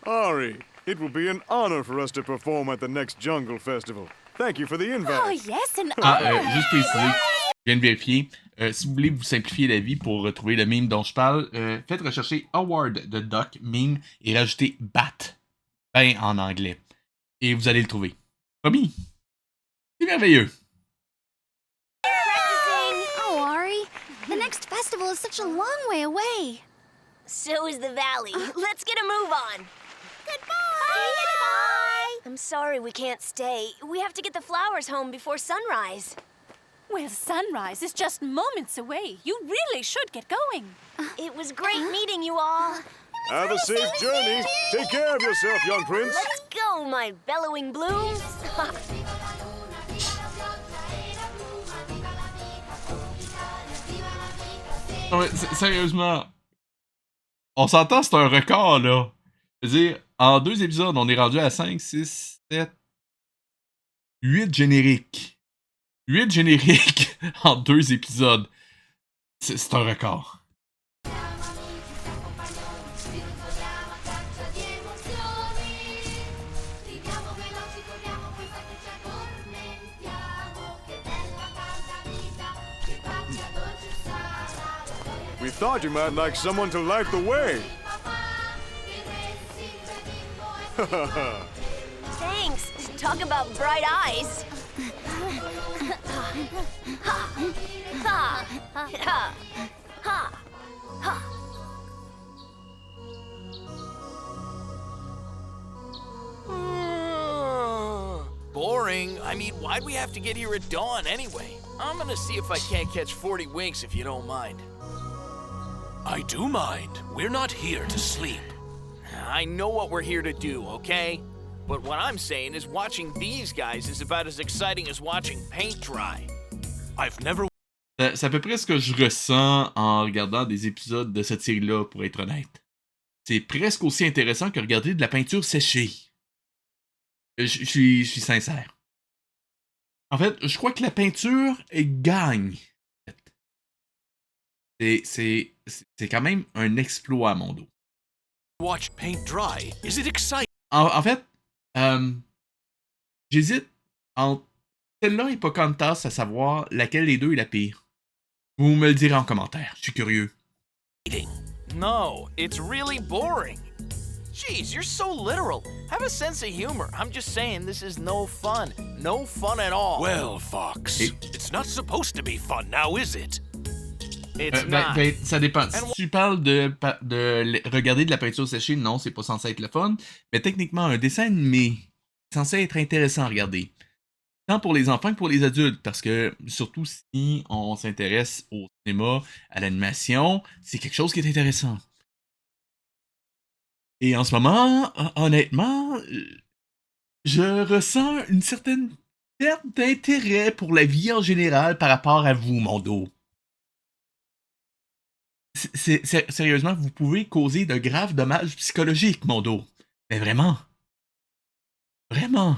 Ari, it will be an honor for us to perform at the next Jungle Festival. Thank you for the invite. Oh, yes, an Juste préciser, je viens de vérifier. Si vous voulez vous simplifier la vie pour retrouver le meme dont je parle, faites rechercher Howard the Duck meme et rajoutez BAT, ben en anglais. Et vous allez le trouver. Promis. C'est merveilleux. Oh, Ari, the next festival is such a long way away. So is the valley. Let's get a move on. Goodbye! I'm sorry we can't stay. We have to get the flowers home before sunrise. Well, sunrise is just moments away. You really should get going. It was great meeting you all. Have a safe journey. Take care of yourself, young prince. Let's go, my bellowing blooms. Non, mais sérieusement, on s'entend, c'est un record, là. Je veux dire, en 2 épisodes, on est rendu à 5, 6, 7, 8 génériques. 8 génériques en 2 épisodes. C'est un record. We thought you might like someone to light the way. Thanks. Talk about bright eyes. Boring. I mean, why'd we have to get here at dawn anyway? I'm gonna see if I can't catch 40 winks if you don't mind. I do mind. We're not here to sleep. I know what we're here to do, okay? But what I'm saying is watching these guys is about as exciting as watching paint dry. I've never... C'est à peu près ce que je ressens en regardant des épisodes de cette série-là, pour être honnête. C'est presque aussi intéressant que regarder de la peinture séchée. Je suis sincère. En fait, je crois que la peinture gagne. C'est quand même un exploit à mon dos. Watch paint dry. Is it exciting? En fait, j'hésite entre celle-là et Pocahontas à savoir laquelle des deux est la pire. Vous me le direz en commentaire, je suis curieux. No, it's really boring. Jeez, you're so literal. Have a sense of humor. I'm just saying this is no fun. No fun at all. Well, Fox, it's not supposed to be fun now, is it? It's not. Ça dépend. Si tu parles de regarder de la peinture séchée, non, c'est pas censé être le fun. Mais techniquement, un dessin animé est censé être intéressant à regarder. Tant pour les enfants que pour les adultes, parce que surtout si on s'intéresse au cinéma, à l'animation, c'est quelque chose qui est intéressant. Et en ce moment, honnêtement, je ressens une certaine perte d'intérêt pour la vie en général par rapport à vous, mon dos. Sérieusement, vous pouvez causer de graves dommages psychologiques, mon dos. Mais vraiment. Vraiment.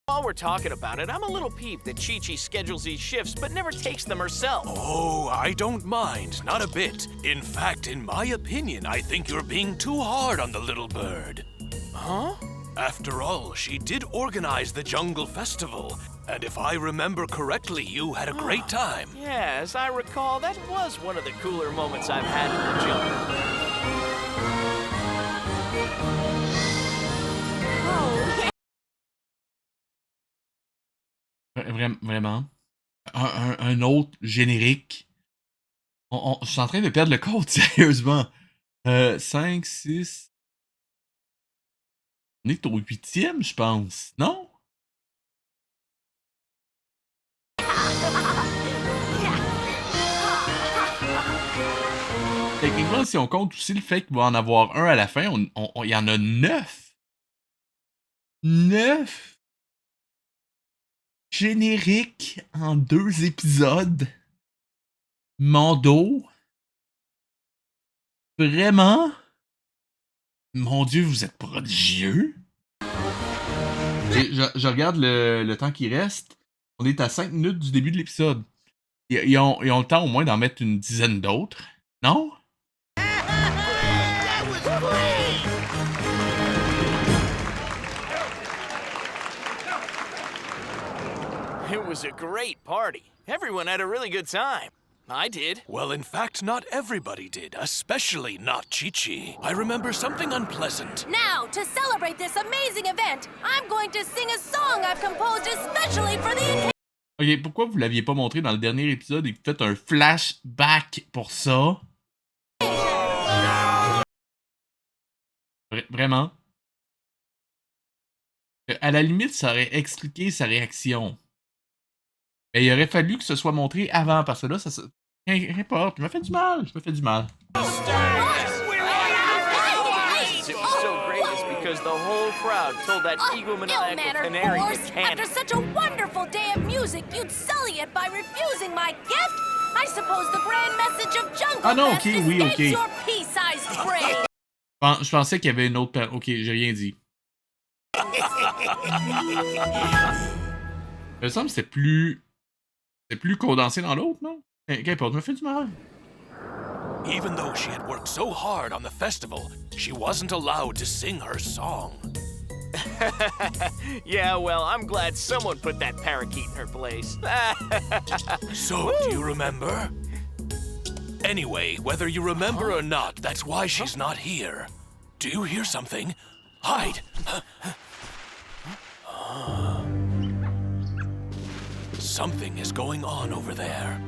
While we're talking about it, I'm a little peeved that Chi-Chi schedules these shifts but never takes them herself. Oh, I don't mind, not a bit. In fact, in my opinion, I think you're being too hard on the little bird. Huh? After all, she did organize the Jungle Festival, and if I remember correctly, you had a great time. Yeah, as I recall, that was one of the cooler moments I've had in the jungle. Vraiment. Un autre générique. Je suis en train de perdre le compte, sérieusement. 5, 6... On est au 8e, je pense. Non? Techniquement, si on compte aussi le fait qu'il va en avoir un à la fin, il y en a 9. 9 génériques en 2 épisodes. Mando. Vraiment? Mon Dieu, vous êtes prodigieux. Et je regarde le temps qui reste. On est à 5 minutes du début de l'épisode. Ils ont le temps au moins d'en mettre une dizaine d'autres. Non? It was a great party. Everyone had a really good time. I did. Well, in fact, not everybody did, especially not Chi-Chi. I remember something unpleasant. Now, to celebrate this amazing event, I'm going to sing a song I've composed especially for the... Ok, pourquoi vous l'aviez pas montré dans le dernier épisode et que vous faites un flashback pour ça? Vraiment? À la limite, ça aurait expliqué sa réaction. Et il aurait fallu que ce soit montré avant, parce que là, ça se... N'importe, je me fais du mal, It was so great is because the whole crowd told that egomaniacal canary to can After such a wonderful day of music, you'd sully it by refusing my gift? I suppose the grand message of Jungle Fest escapes your pea-sized brain. Je pensais qu'il y avait une autre... Ok, j'ai rien dit. Il me semble que c'est plus condensé dans l'autre, non? Qu'importe, me fait du mal. Even though she had worked so hard on the festival, she wasn't allowed to sing her song. Yeah, well, I'm glad someone put that parakeet in her place. So, do you remember? Anyway, whether you remember or not, that's why she's not here. Do you hear something? Hide! Something is going on over there.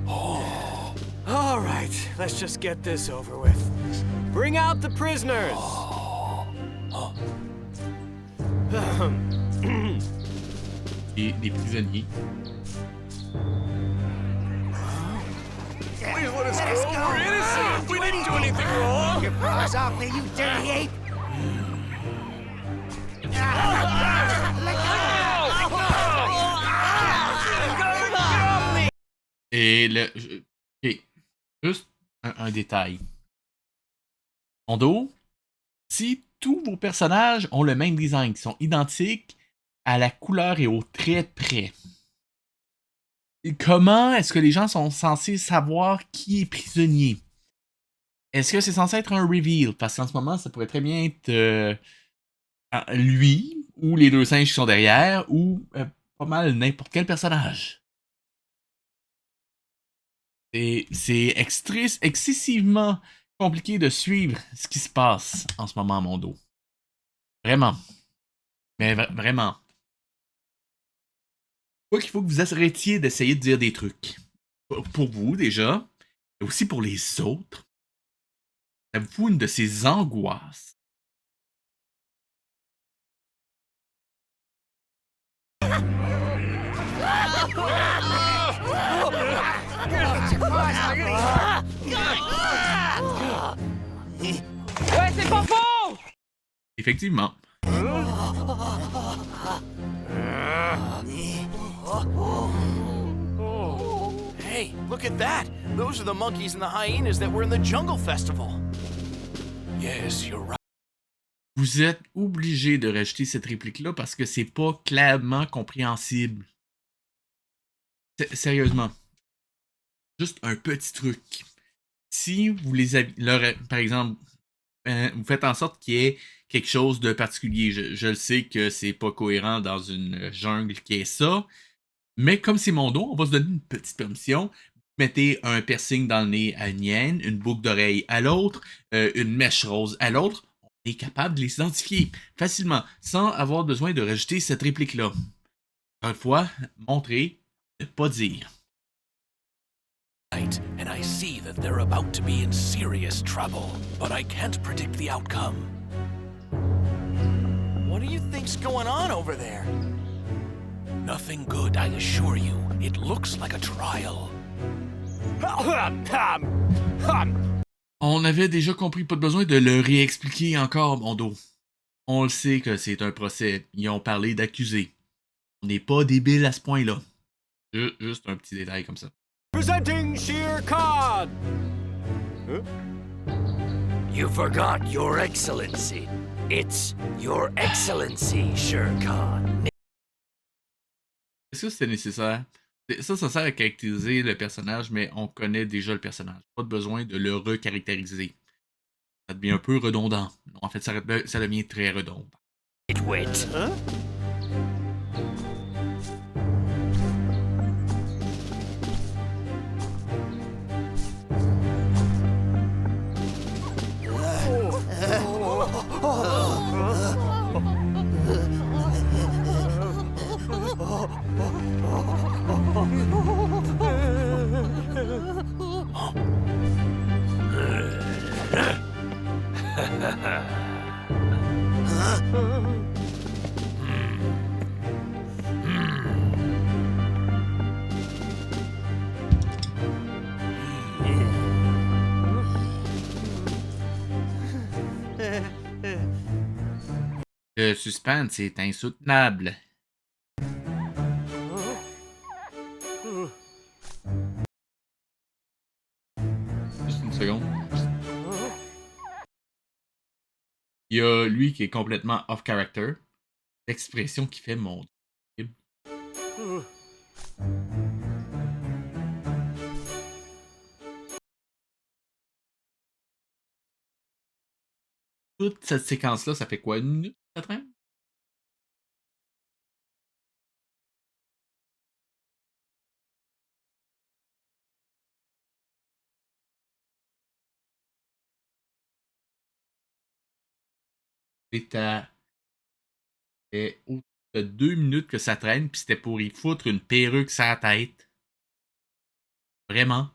Oh. All right, let's just get this over with. Bring out the prisoners. Des prisonniers. Please let us go. We're innocent. We didn't do anything wrong. Your paws off me, you dirty ape! Et ok. Juste un détail. Mondo, si tous vos personnages ont le même design, qui sont identiques à la couleur et au trait près, comment est-ce que les gens sont censés savoir qui est prisonnier? Est-ce que c'est censé être un reveal? Parce qu'en ce moment, ça pourrait très bien être lui, ou les 2 singes qui sont derrière, ou pas mal n'importe quel personnage. C'est excessivement compliqué de suivre ce qui se passe en ce moment à mon dos. Vraiment. Mais vraiment. Quoi qu'il faut que vous arrêtiez d'essayer de dire des trucs. Pour vous, déjà. Et aussi pour les autres. Ça vous fout une de ces angoisses. Ouais, c'est pas faux! Effectivement. Hey, look at that! Those are the monkeys and the hyenas that were in the Jungle Festival. Yes, you're right. Vous êtes obligé de rajouter cette réplique-là parce que c'est pas clairement compréhensible. Sérieusement. Juste un petit truc. Si vous les avez, par exemple, vous faites en sorte qu'il y ait quelque chose de particulier. Je le sais que c'est pas cohérent dans une jungle qui est ça. Mais comme c'est mon dos, on va se donner une petite permission. Vous mettez un piercing dans le nez à une hyène, une boucle d'oreille à l'autre, une mèche rose à l'autre. On est capable de les identifier facilement, sans avoir besoin de rajouter cette réplique-là. Encore une fois, montrer, ne pas dire. And I see that they're about to be in serious trouble, but I can't predict the outcome. What do you think's going on over there? Nothing good, I assure you. It looks like a trial. On avait déjà compris, pas de besoin de le réexpliquer encore, mon dos. On le sait que c'est un procès. Ils ont parlé d'accusés. On n'est pas débile à ce point-là. Juste un petit détail comme ça. Presenting Shere Khan! Huh? You forgot, Your Excellency. It's Your Excellency, Shere Khan. Est-ce que c'était nécessaire? Ça sert à caractériser le personnage, mais on connaît déjà le personnage. Pas de besoin de le recaractériser. Ça devient un peu redondant. Non, en fait, ça devient très redondant. Wait. Hein? Le suspense est insoutenable. Juste une seconde. Il y a lui qui est complètement off-character. L'expression qui fait mon Dieu. Toute cette séquence-là, ça fait quoi? Une minute, ça traîne? C'était au de 2 minutes que ça traîne, puis c'était pour y foutre une perruque sur la tête. Vraiment.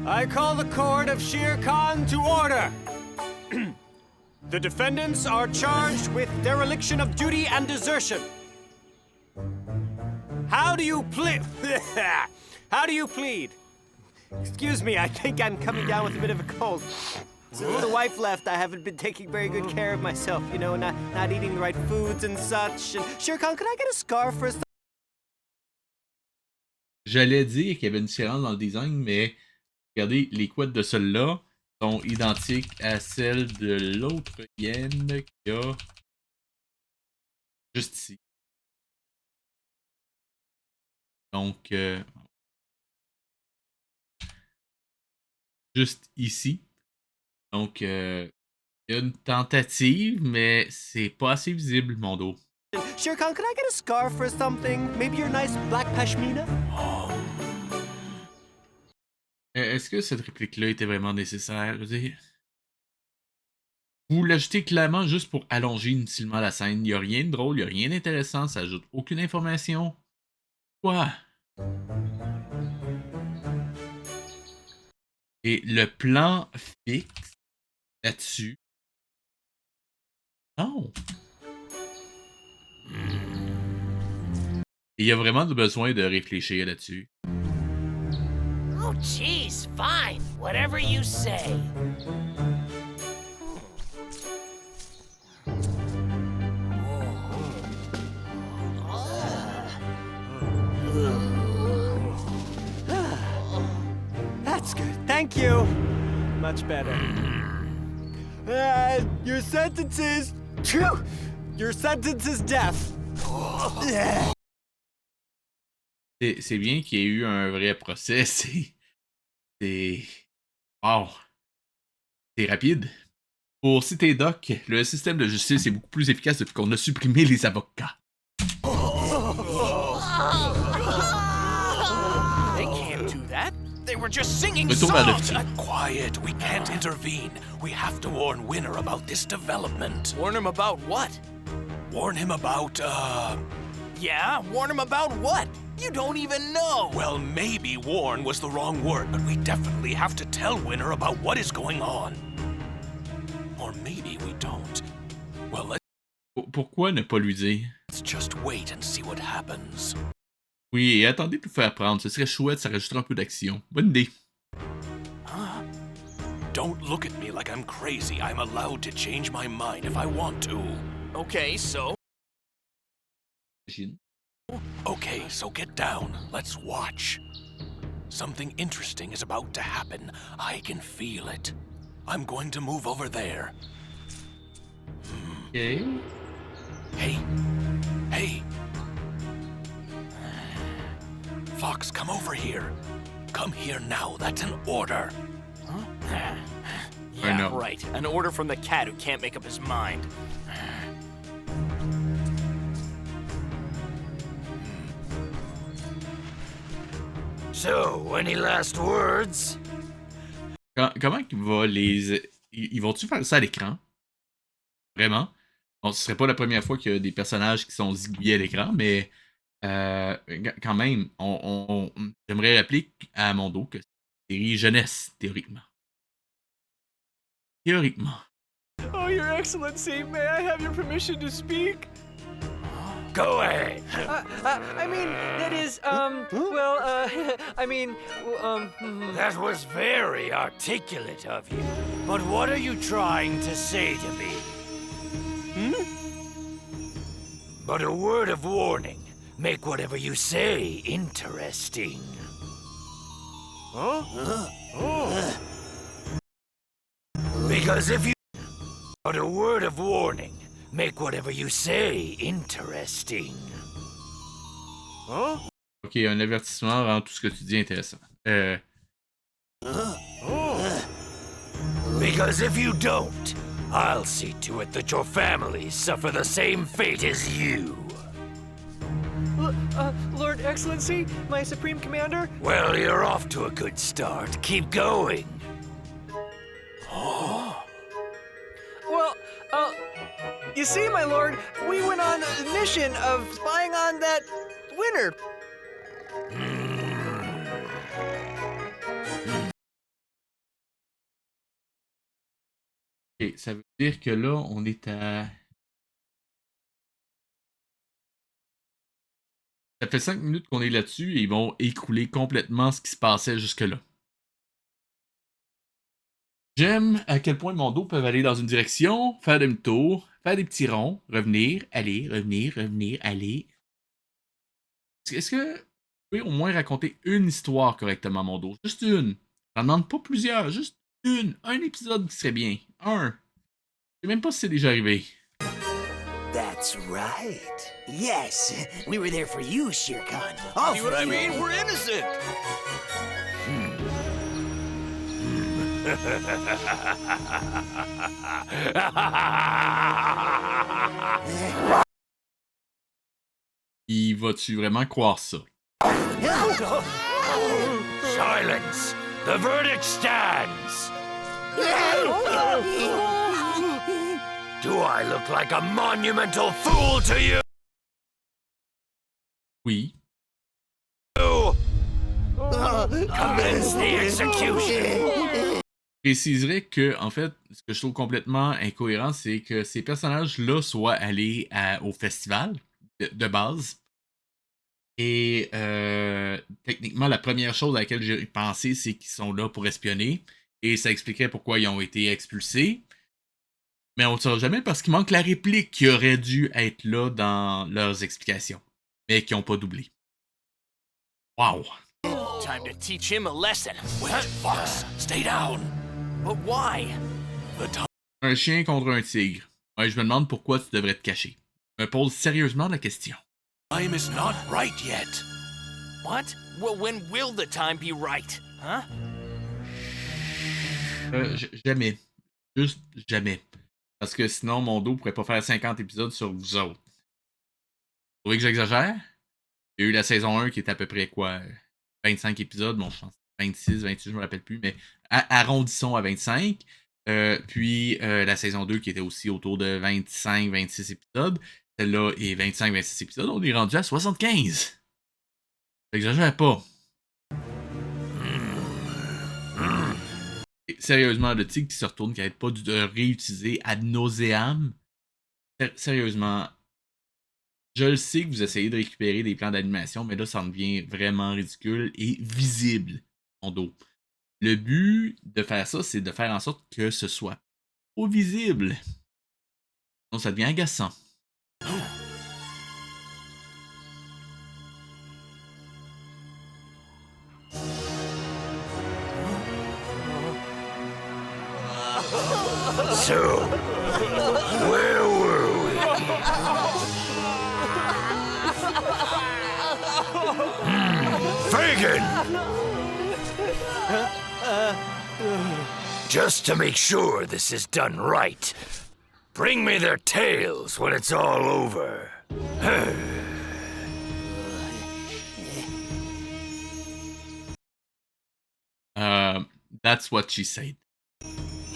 I call the court of Shere Khan to order. The defendants are charged with dereliction of duty and desertion. How do you plead? How do you plead? Excuse me, I think I'm coming down with a bit of a cold. Since the wife left, I haven't been taking very good care of myself, you know, not eating the right foods and such. And Shere Khan, could I get a scarf for us? J'allais dire qu'il y avait une différence dans le design, mais regardez, les couettes de celle-là sont identiques à celles de l'autre hyène qu'il y a juste ici. Donc, juste ici. Donc, il y a une tentative, mais c'est pas assez visible, mon dos. Shere Khan, could I get a scarf or something? Maybe your nice black pashmina? Est-ce que cette réplique-là était vraiment nécessaire? Je veux dire, vous l'ajoutez clairement juste pour allonger inutilement la scène. Il n'y a rien de drôle, il n'y a rien d'intéressant, ça ajoute aucune information. Quoi? Et le plan fixe là-dessus. Non. Et il y a vraiment besoin de réfléchir là-dessus. Oh, geez, fine. Whatever you say. That's good. Thank you. Much better. Your sentence is... Your sentence is death. C'est bien qu'il y ait eu un vrai procès. C'est... Wow. C'est rapide. Pour citer Doc, le système de justice est beaucoup plus efficace depuis qu'on a supprimé les avocats. They can't do that. They were just singing Retour vers le songs. petit. Quiet, we can't intervene. We have to warn Winner about this development. Warn him about what? Warn him about, Yeah? Warn him about what? You don't even know! Well, maybe warn was the wrong word, but we definitely have to tell Winner about what is going on. Or maybe we don't. Well, Pourquoi ne pas lui dire? let's just wait and see what happens. Oui, et attendez de vous faire prendre. Ce serait chouette, ça rajouterait un peu d'action. Bonne idée. Don't look at me like I'm crazy. I'm allowed to change my mind if I want to. Okay, so? Okay, so get down. Let's watch. Something interesting is about to happen. I can feel it. I'm going to move over there. Okay. Hey. Hey. Fox, come over here. Come here now. That's an order. Yeah, know. right. An order from the cat who can't make up his mind. So, any last words? Comment il va les... Ils vont-tu faire ça à l'écran? Vraiment? Bon, ce serait pas la première fois qu'il y a des personnages qui sont zigouillés à l'écran, mais quand même, j'aimerais rappeler à Mondo que c'est une série jeunesse, théoriquement. Théoriquement. Oh, Your Excellency, may I have your permission to speak? Go ahead. I mean, that is, I mean, That was very articulate of you. But what are you trying to say to me? But a word of warning. Make whatever you say interesting. Because if you... But a word of warning. Make whatever you say interesting. Ok, un avertissement rend tout ce que tu dis intéressant. Because if you don't, I'll see to it that your families suffer the same fate as you. Lord Excellency, my Supreme Commander? Well, you're off to a good start. Keep going. Well, you see, my lord, we went on a mission of spying on that Winner. Ok, ça veut dire que là, on est à... Ça fait 5 minutes qu'on est là-dessus et ils vont écrouler complètement ce qui se passait jusque-là. J'aime à quel point Mondo peuvent aller dans une direction, faire demi-tour, faire des petits ronds, revenir, aller, revenir, revenir, aller. Est-ce que vous pouvez au moins raconter une histoire correctement, Mondo? Juste une. J'en demande pas plusieurs, juste une. Un épisode qui serait bien. Un. Je sais même pas si c'est déjà arrivé. That's right. Yes, we were there for you, Shere Khan. All See for what I you. mean? We're innocent! Il va-tu vraiment croire ça? Silence! The verdict stands! Do I look like a monumental fool to you? Oui. Commence the execution! Je préciserais que, en fait, ce que je trouve complètement incohérent, c'est que ces personnages-là soient allés au festival de base. Et techniquement, la première chose à laquelle j'ai pensé, c'est qu'ils sont là pour espionner. Et ça expliquerait pourquoi ils ont été expulsés. Mais on ne le saura jamais parce qu'il manque la réplique qui aurait dû être là dans leurs explications. Mais qui n'ont pas doublé. Wow! Time to teach him a lesson. Wait, Fox, stay down. But why? Un chien contre un tigre. Ouais, je me demande pourquoi tu devrais te cacher. Je me pose sérieusement la question. Time is not right yet. What? Well, when will the time be right? Huh? Jamais. Juste jamais. Parce que sinon, mon dos pourrait pas faire 50 épisodes sur vous autres. Vous trouvez que j'exagère? Il y a eu la saison 1 qui est à peu près quoi? 25 épisodes, bon, je pense 26, 28, je me rappelle plus, mais arrondissons à 25. Puis la saison 2 qui était aussi autour de 25, 26 épisodes. Celle-là est 25-26 épisodes. On est rendu à 75. J'exagère pas. Et sérieusement, le tigre qui se retourne, qui n'arrête pas de réutiliser ad nauseam. Sérieusement, je le sais que vous essayez de récupérer des plans d'animation, mais là, ça en devient vraiment ridicule et visible, mon dos. Le but de faire ça, c'est de faire en sorte que ce soit trop visible. Donc, ça devient agaçant. So, where were we? Fagin! Just to make sure this is done right, bring me their tails when it's all over. That's what she said.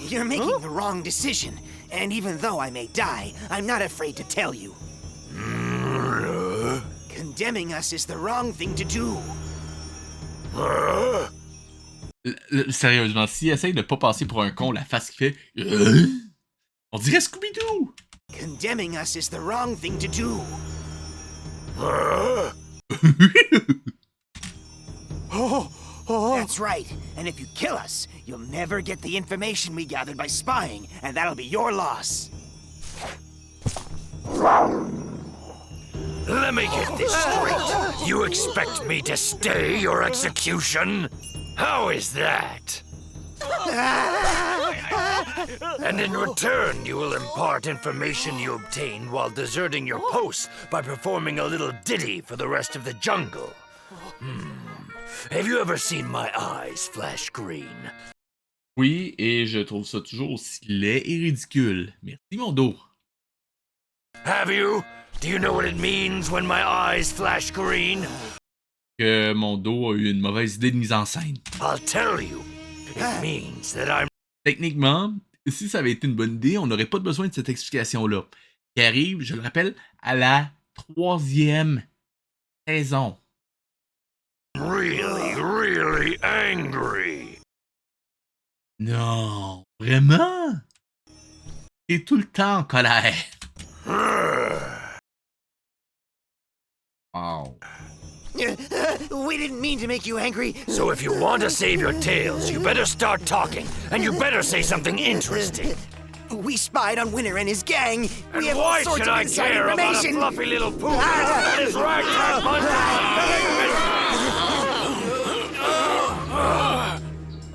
You're making the wrong decision, and even though I may die, I'm not afraid to tell you. Condemning us is the wrong thing to do. Sérieusement, s'il essaye de pas passer pour un con, la face qu'il fait... On dirait Scooby-Doo! Condemning us is the wrong thing to do. That's right. And if you kill us, you'll never get the information we gathered by spying, and that'll be your loss. Let me get this straight. You expect me to stay your execution? How is that? And in return, you will impart information you obtained while deserting your post by performing a little ditty for the rest of the jungle. Have you ever seen my eyes flash green? Oui, et je trouve ça toujours aussi laid et ridicule. Merci, mon dos. Have you? Do you know what it means when my eyes flash green? Que mon dos a eu une mauvaise idée de mise en scène. I'll tell you. It means that I'm... Techniquement, si ça avait été une bonne idée, on n'aurait pas besoin de cette explication-là. Qui arrive, je le rappelle, à la 3e saison. Really, really angry. Non, vraiment? T'es tout le temps en colère. Wow. We didn't mean to make you angry. So if you want to save your tails, you better start talking, and you better say something interesting. We spied on Winter and his gang. And We have why all sorts should of I inside care about a information. fluffy little poo? That is ragtag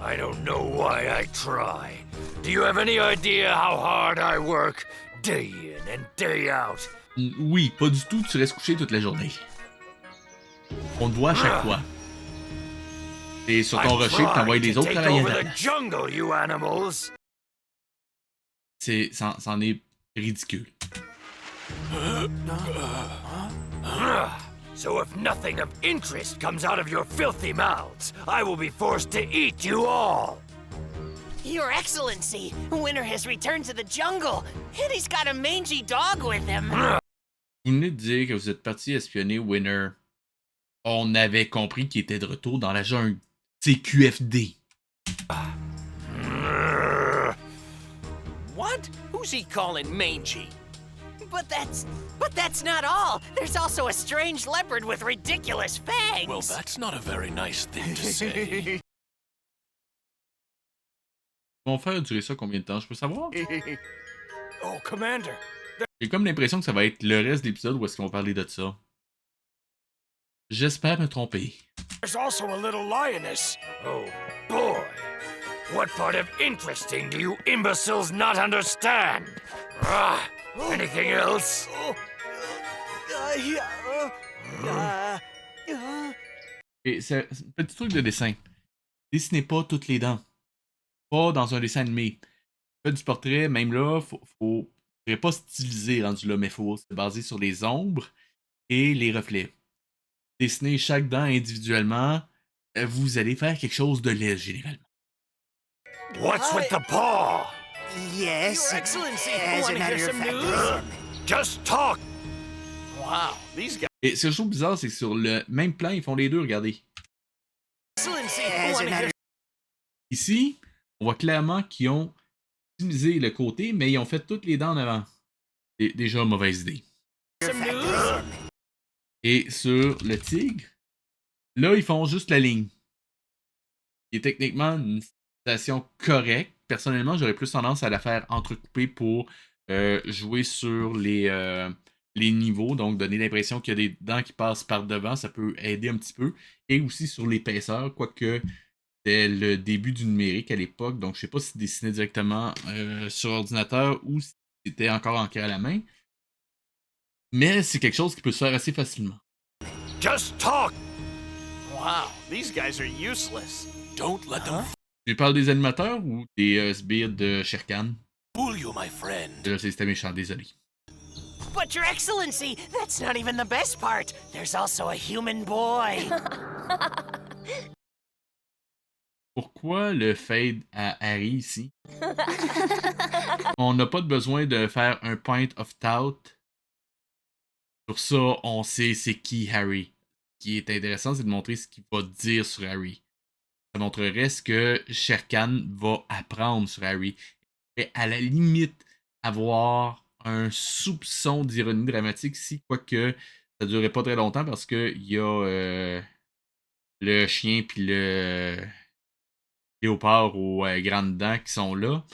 I don't know why I try. Do you have any idea how hard I work, day in and day out? Oui, pas du tout, tu restes couché toute la journée. On te voit à chaque fois. Et sur ton rocher, tu t'envoies les autres travailler à la place. C'en est ridicule. So if nothing of interest comes out of your filthy mouths, I will be forced to eat you all. Your Excellency, Winter has returned to the jungle, and he's got a mangy dog with him. Vous venez de dire que vous êtes parti espionner Winter. On avait compris qu'il était de retour dans la jungle. C'est QFD. What? Who's he calling mangy? But that's not all. There's also a strange leopard with ridiculous fangs. Well, that's not a very nice thing to say. Mon frère a duré ça combien de temps, je peux savoir? Oh, Commander. J'ai comme l'impression que ça va être le reste de l'épisode où est-ce qu'on va parler de ça. J'espère me tromper. There's also a little lioness. Oh, boy. What part of interesting do you imbeciles not understand? Anything else? Et c'est un petit truc de dessin. Dessinez pas toutes les dents. Pas dans un dessin animé. Faites du portrait, même là, faut pas styliser rendu là, mais faut se baser sur les ombres et les reflets. Dessiner chaque dent individuellement, vous allez faire quelque chose de laid généralement. What's with the paw? Yes, Your Excellency, as a wanna hear matter of some fact, news? Just talk. Wow, these guys. Et ce que je trouve bizarre, c'est que sur le même plan, ils font les deux, regardez. Ici, on voit clairement qu'ils ont utilisé le côté, mais ils ont fait toutes les dents en avant. C'est déjà une mauvaise idée. Et sur le tigre, là, ils font juste la ligne. Qui est techniquement une station correcte. Personnellement, j'aurais plus tendance à la faire entrecouper pour jouer sur les niveaux, donc donner l'impression qu'il y a des dents qui passent par devant, ça peut aider un petit peu. Et aussi sur l'épaisseur, quoique c'était le début du numérique à l'époque, donc je sais pas si dessiner directement sur ordinateur ou si c'était encore ancré à la main. Mais c'est quelque chose qui peut se faire assez facilement. Just talk! Wow, these guys are useless. Don't let them Tu parles des animateurs ou des sbires de Shere Khan? fool you, my friend. Là, c'était méchant, désolé. But Your Excellency, that's not even the best part. There's also a human boy. Pourquoi le fade à Harry ici? On n'a pas besoin de faire un point of thought. Sur ça, on sait c'est qui Harry. Ce qui est intéressant, c'est de montrer ce qu'il va dire sur Harry. Ça montrerait ce que Shere Khan va apprendre sur Harry. Et à la limite, avoir un soupçon d'ironie dramatique ici, quoique ça ne durerait pas très longtemps parce qu'il y a le chien puis le léopard aux grandes dents qui sont là.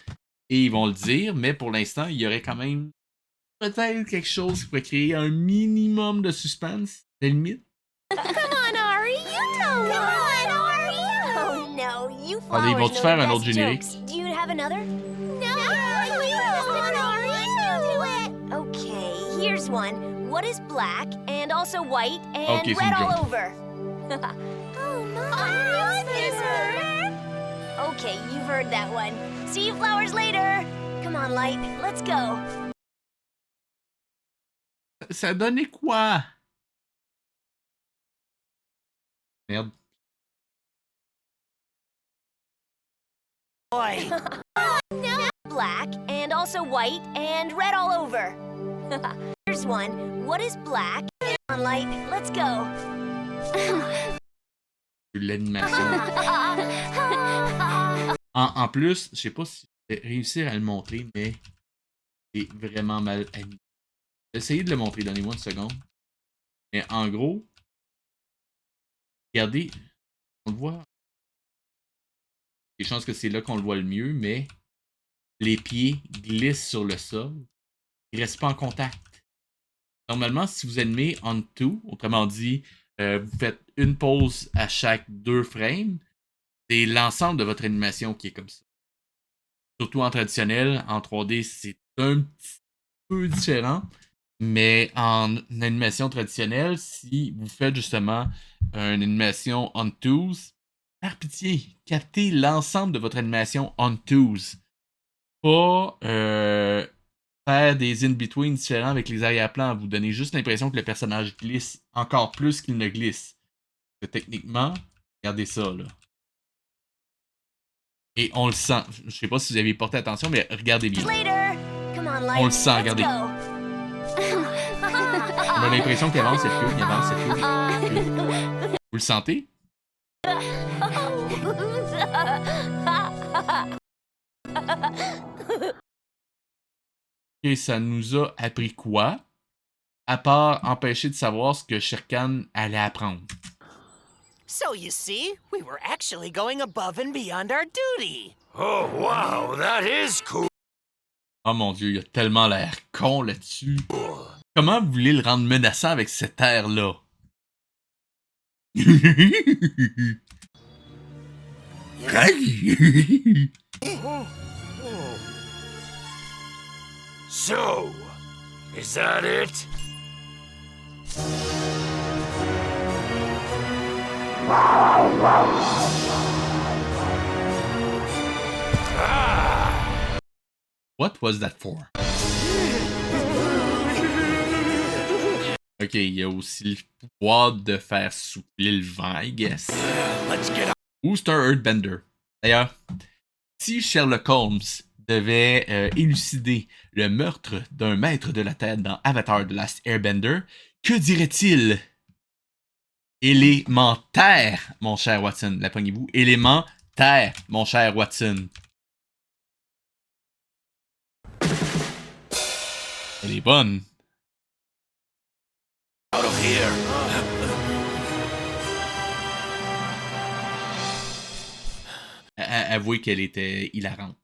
Et ils vont le dire, mais pour l'instant, il y aurait quand même peut-être quelque chose qui pourrait créer un minimum de suspense, à la limite. Come on, Ari, you don't Come on, Ari! Oh no, you flowers Allez, ils vont-tu know faire the un best autre générique? jokes. Do you have another? No, Okay, here's one. What is black and also white and Okay, red some all joke. over? Oh no, Okay, you've heard that one. See you flowers later. Come on, Light, let's go. Ça donnait quoi? Merde. Boy. No. Black and also white and red all over. Here's one. What is black? Come on, Light, let's go. L'animation. En plus, je sais pas si je vais réussir à le montrer, mais c'est vraiment mal animé. Essayez de le montrer, donnez-moi une seconde. Mais en gros, regardez, on le voit. Il y a des chances que c'est là qu'on le voit le mieux, mais les pieds glissent sur le sol. Ils ne restent pas en contact. Normalement, si vous animez on two, autrement dit, vous faites une pause à chaque 2 frames, c'est l'ensemble de votre animation qui est comme ça. Surtout en traditionnel, en 3D, c'est un petit peu différent. Mais en animation traditionnelle, si vous faites justement une animation on twos, par pitié, captez l'ensemble de votre animation on twos. Pas faire des in-between différents avec les arrière-plans. Vous donnez juste l'impression que le personnage glisse encore plus qu'il ne glisse. Parce que techniquement, regardez ça là. Et on le sent. Je sais pas si vous avez porté attention, mais regardez bien. On le sent, regardez. On a l'impression qu'il avance cette queue, il avance cette queue. Vous le sentez? Et ça nous a appris quoi? À part empêcher de savoir ce que Shere Khan allait apprendre. So you see, we were actually going above and beyond our duty. Oh, wow, that is cool. Oh mon dieu, il a tellement l'air con là-dessus. Comment vous voulez le rendre menaçant avec cet air-là? So, is that it? What was that for? Ok, il y a aussi le pouvoir de faire souffler le vent, I guess. Ou c'est un Earthbender. D'ailleurs, si Sherlock Holmes devait élucider le meurtre d'un maître de la Terre dans Avatar The Last Airbender, Que dirait-il? Élémentaire, mon cher Watson. La pognez-vous? Élémentaire, mon cher Watson. Elle est bonne. Out of here. Avouez qu'elle était hilarante.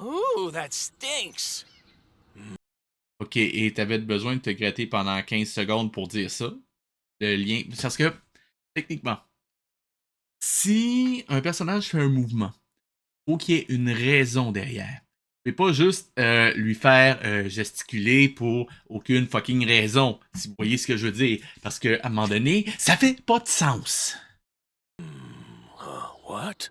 Ooh, that stinks. Ok, et t'avais besoin de te gratter pendant 15 secondes pour dire ça. Le lien. Parce que, techniquement, si un personnage fait un mouvement, il faut qu'il y ait une raison derrière. Vous pouvez pas juste lui faire gesticuler pour aucune fucking raison, si vous voyez ce que je veux dire. Parce qu'à un moment donné, ça fait pas de sens. What?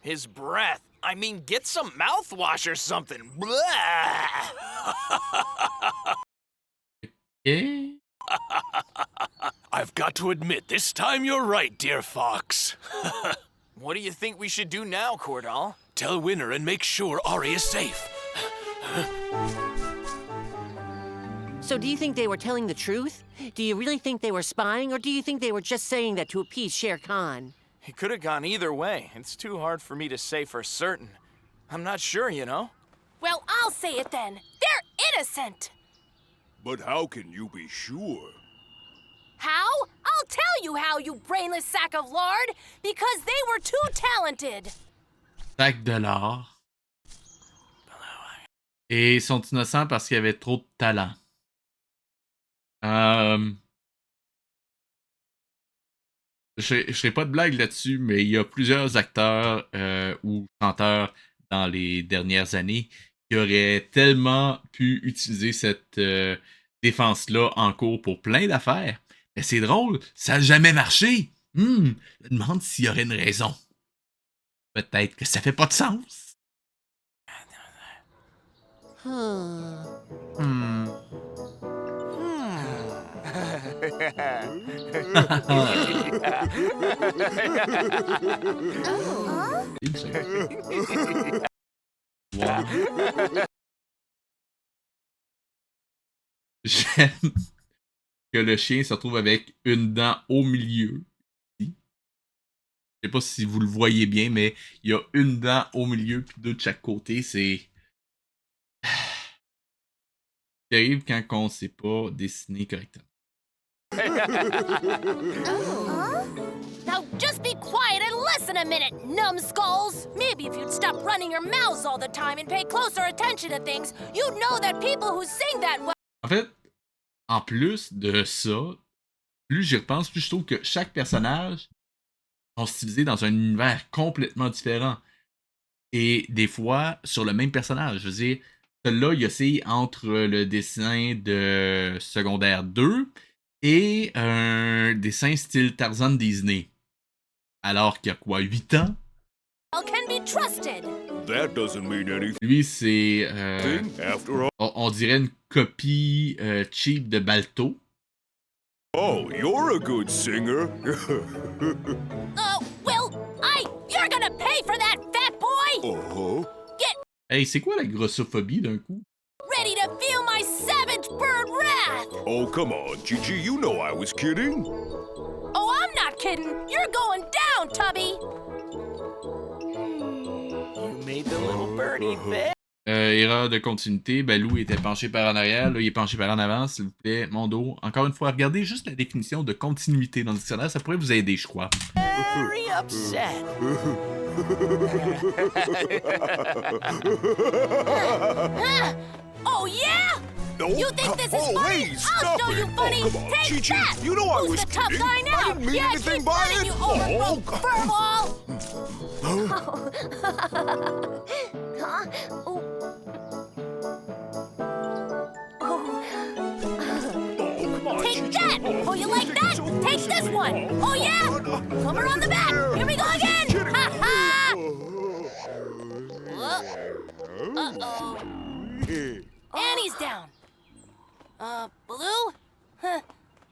His breath. I mean, get some mouthwash or something. Blah! Okay. I've got to admit, this time you're right, dear Fox. What do you think we should do now, Cordal? Tell Winner and make sure Ari is safe. So do you think they were telling the truth? Do you really think they were spying, or do you think they were just saying that to appease Shere Khan? It could have gone either way. It's too hard for me to say for certain. I'm not sure, you know? Well, I'll say it then. They're innocent. But how can you be sure? How? I'll tell you how, you brainless sack of lard. Because they were too talented. Sac de l'or. Et ils sont innocents parce qu'il y avait trop de talent. Je ferai pas de blague là-dessus, mais il y a plusieurs acteurs ou chanteurs dans les dernières années qui auraient tellement pu utiliser cette défense-là en cours pour plein d'affaires. Mais c'est drôle, ça n'a jamais marché. Je me demande s'il y aurait une raison. Peut-être que ça fait pas de sens. Wow. J'aime que le chien se retrouve avec une dent au milieu. Je sais pas si vous le voyez bien, mais il y a une dent au milieu puis deux de chaque côté. C'est terrible quand on ne sait pas dessiner correctement. Now just be quiet and listen a minute, numbskulls! Maybe if you'd stop running your mouths all the time and pay closer attention to things, you'd know that people who sing that way... En fait, en plus de ça, plus j'y repense, plus je trouve que chaque personnage est stylisé dans un univers complètement différent. Et des fois, sur le même personnage. Je veux dire, celui-là, il oscille entre le dessin de secondaire 2 et un dessin style Tarzan Disney. Alors qu'il y a quoi, 8 ans? ...can be trusted. That doesn't mean anything. Lui, c'est... After all. on dirait une copie cheap de Balto. Oh, you're a good singer. You're gonna pay for that, fat boy! Uh-huh. Get Hey, c'est quoi la grossophobie d'un coup? ready to feel my savage bird wrath! Oh, come on, Gigi, you know I was kidding. Oh, I'm not kidding! You're going down, Tubby! You made the little birdie beg. Erreur de continuité, Balou était penché par en arrière, là il est penché par en avant, s'il vous plaît, mon dos. Encore une fois, regardez juste la définition de continuité dans le dictionnaire, ça pourrait vous aider, je crois. Very upset. Oh, yeah? You think this is funny? Hey, I'll stop show you it. funny! Oh, come on, Take Chi-Chi, that! you know I Who's was the tough kidding. guy I now? didn't mean Yeah, anything keep by running, it. you Oh, overgrown furball! Huh? Oh. Take that! Oh, you like that? Take this one! Oh, yeah? Come around the back! Here we go again! Ha ha! Uh-oh. And he's down. Baloo?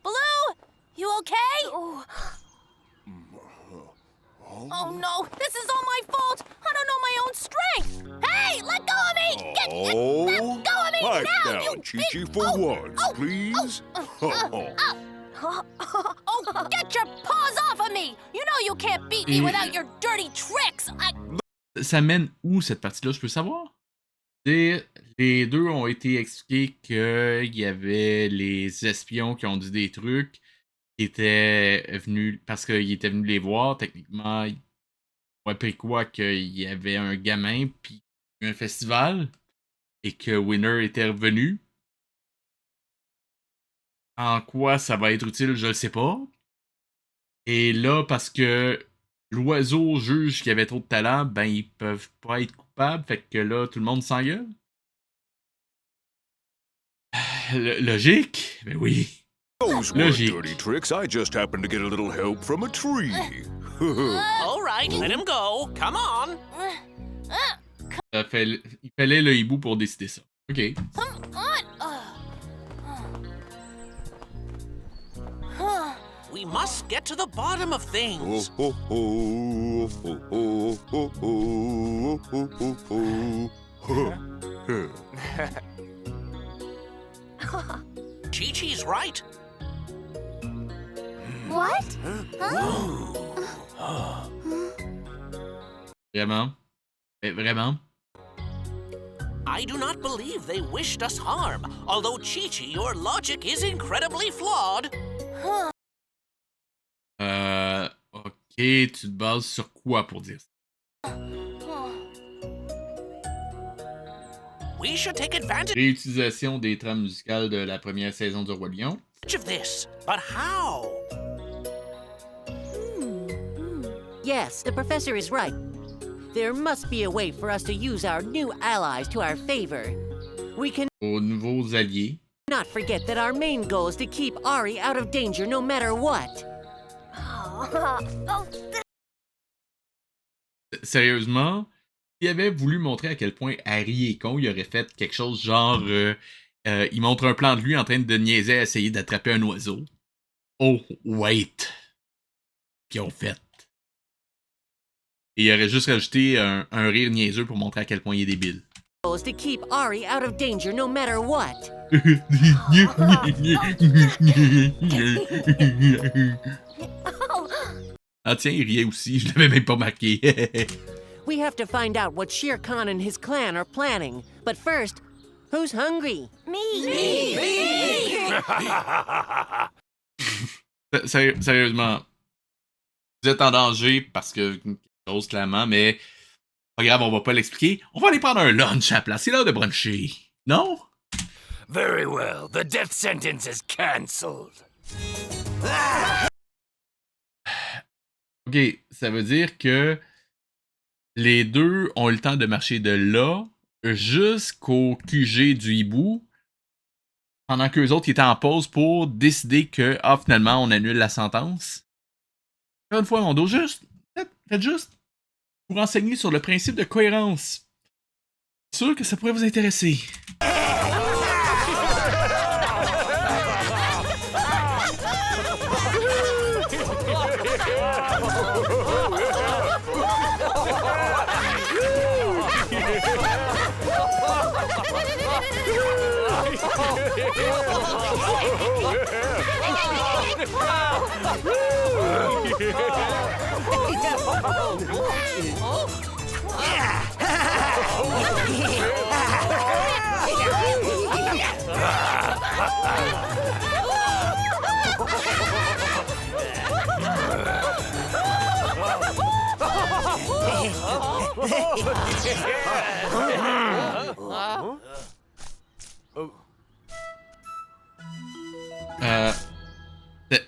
Baloo? You okay? Oh no, this is all my fault! I don't know my own strength! Hey, let go of me! Let go of me Pipe now, down, you Chi-Chi, big... for once, please. Oh, get your paws off of me! You know you can't beat me without your dirty tricks! Ça mène où cette partie-là, je peux savoir? Les deux ont été expliqués qu'il y avait les espions qui ont dit des trucs, qui étaient venus, parce qu'ils étaient venus les voir, techniquement, ils ont appris quoi? Qu'il y avait un gamin, puis un festival, et que Winner était revenu. En quoi ça va être utile, je le sais pas. Et là, parce que l'oiseau juge qu'il y avait trop de talent, ben ils peuvent pas être coupables, fait que là, tout le monde s'engueule. Logique? Ben oui. Those weren't dirty tricks. I just happened to get a little help from a tree. All right, let him go. Come on. Il fallait le hibou pour décider ça. Ok. We must get to the bottom of things. Chi-Chi's right. What? Vraiment? Vraiment? I do not believe they wished us harm. Although, Chi-Chi, your logic is incredibly flawed. Ok, tu te bases sur quoi pour dire ça? We should take advantage Réutilisation des trames musicales de la première saison du Roi Lion. of this. But how? Yes, the professor is right. There must be a way for us to use our new allies to our favor. We can Aux nouveaux alliés. not forget that our main goal is to keep Ari out of danger no matter what. Sérieusement, s'il avait voulu montrer à quel point Harry est con, il aurait fait quelque chose genre... il montre un plan de lui en train de niaiser à essayer d'attraper un oiseau. Oh, wait! Qu'ils ont fait. Et il aurait juste rajouté un rire niaiseux pour montrer à quel point il est débile. Goal is to keep Ari out of danger no matter what. Ah tiens, il riait aussi, je l'avais même pas marqué. We have to find out what Shere Khan and his clan are planning. But first, who's hungry? Sérieusement, vous êtes en danger parce que quelque chose clairement, mais pas grave, on va pas l'expliquer. On va aller prendre un lunch à la place. C'est l'heure de bruncher. Non? Very well. The death sentence is cancelled. Ok, ça veut dire que les deux ont eu le temps de marcher de là jusqu'au QG du hibou, pendant qu'eux autres étaient en pause pour décider que, finalement, on annule la sentence. Encore une fois, mon dos, juste, faites juste pour enseigner sur le principe de cohérence. Sûr que ça pourrait vous intéresser.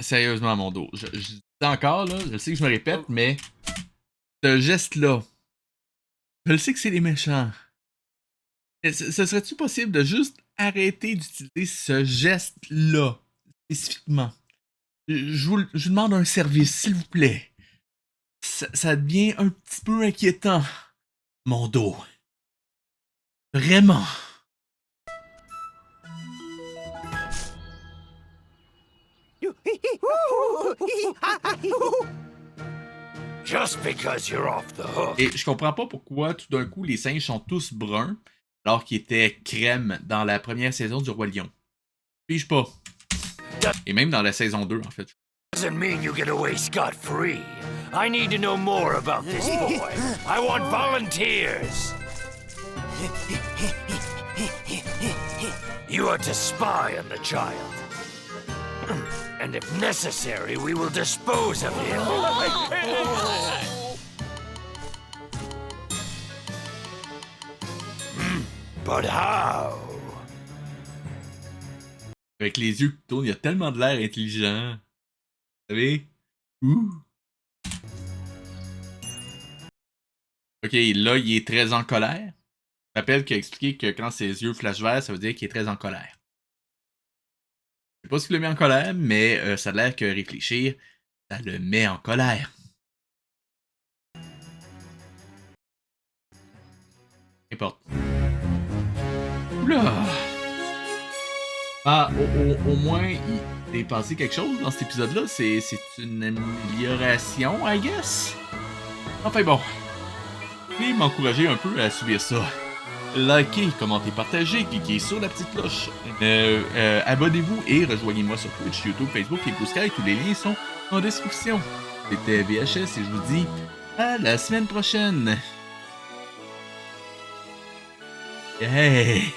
Sérieusement, mon dos. Je dis encore, là, je sais que je me répète, mais ce geste-là, je le sais que c'est les méchants. Ce serait-tu possible de juste arrêter d'utiliser ce geste-là, spécifiquement? Je vous demande un service, s'il vous plaît. Ça devient un petit peu inquiétant, mon dos. Vraiment. Just because you're off the hook. Et je comprends pas pourquoi tout d'un coup les singes sont tous bruns alors qu'ils étaient crème dans la première saison du Roi Lion. Puis-je pas? Et même dans la saison 2 en fait. Doesn't mean you get away scot-free. I need to know more about this boy. I want volunteers. You are to spy on the child. And if necessary, we will dispose of him. But how? Avec les yeux qui tournent, il y a tellement de l'air intelligent. Vous savez? Ouh. Ok, là, il est très en colère. Je rappelle qu'il a expliqué que quand ses yeux flashent vert, ça veut dire qu'il est très en colère. Je sais pas ce qui le met en colère, mais ça a l'air que réfléchir, ça le met en colère. N'importe. Oula! Ah, au moins, il est passé quelque chose dans cet épisode-là. C'est une amélioration, I guess? Enfin bon. Veuillez m'encourager un peu à subir ça. Likez, commentez, partagez, cliquez sur la petite cloche. Abonnez-vous et rejoignez-moi sur Twitch, YouTube, Facebook et Blue Sky. Tous les liens sont en description. C'était VHS et je vous dis à la semaine prochaine. Hey!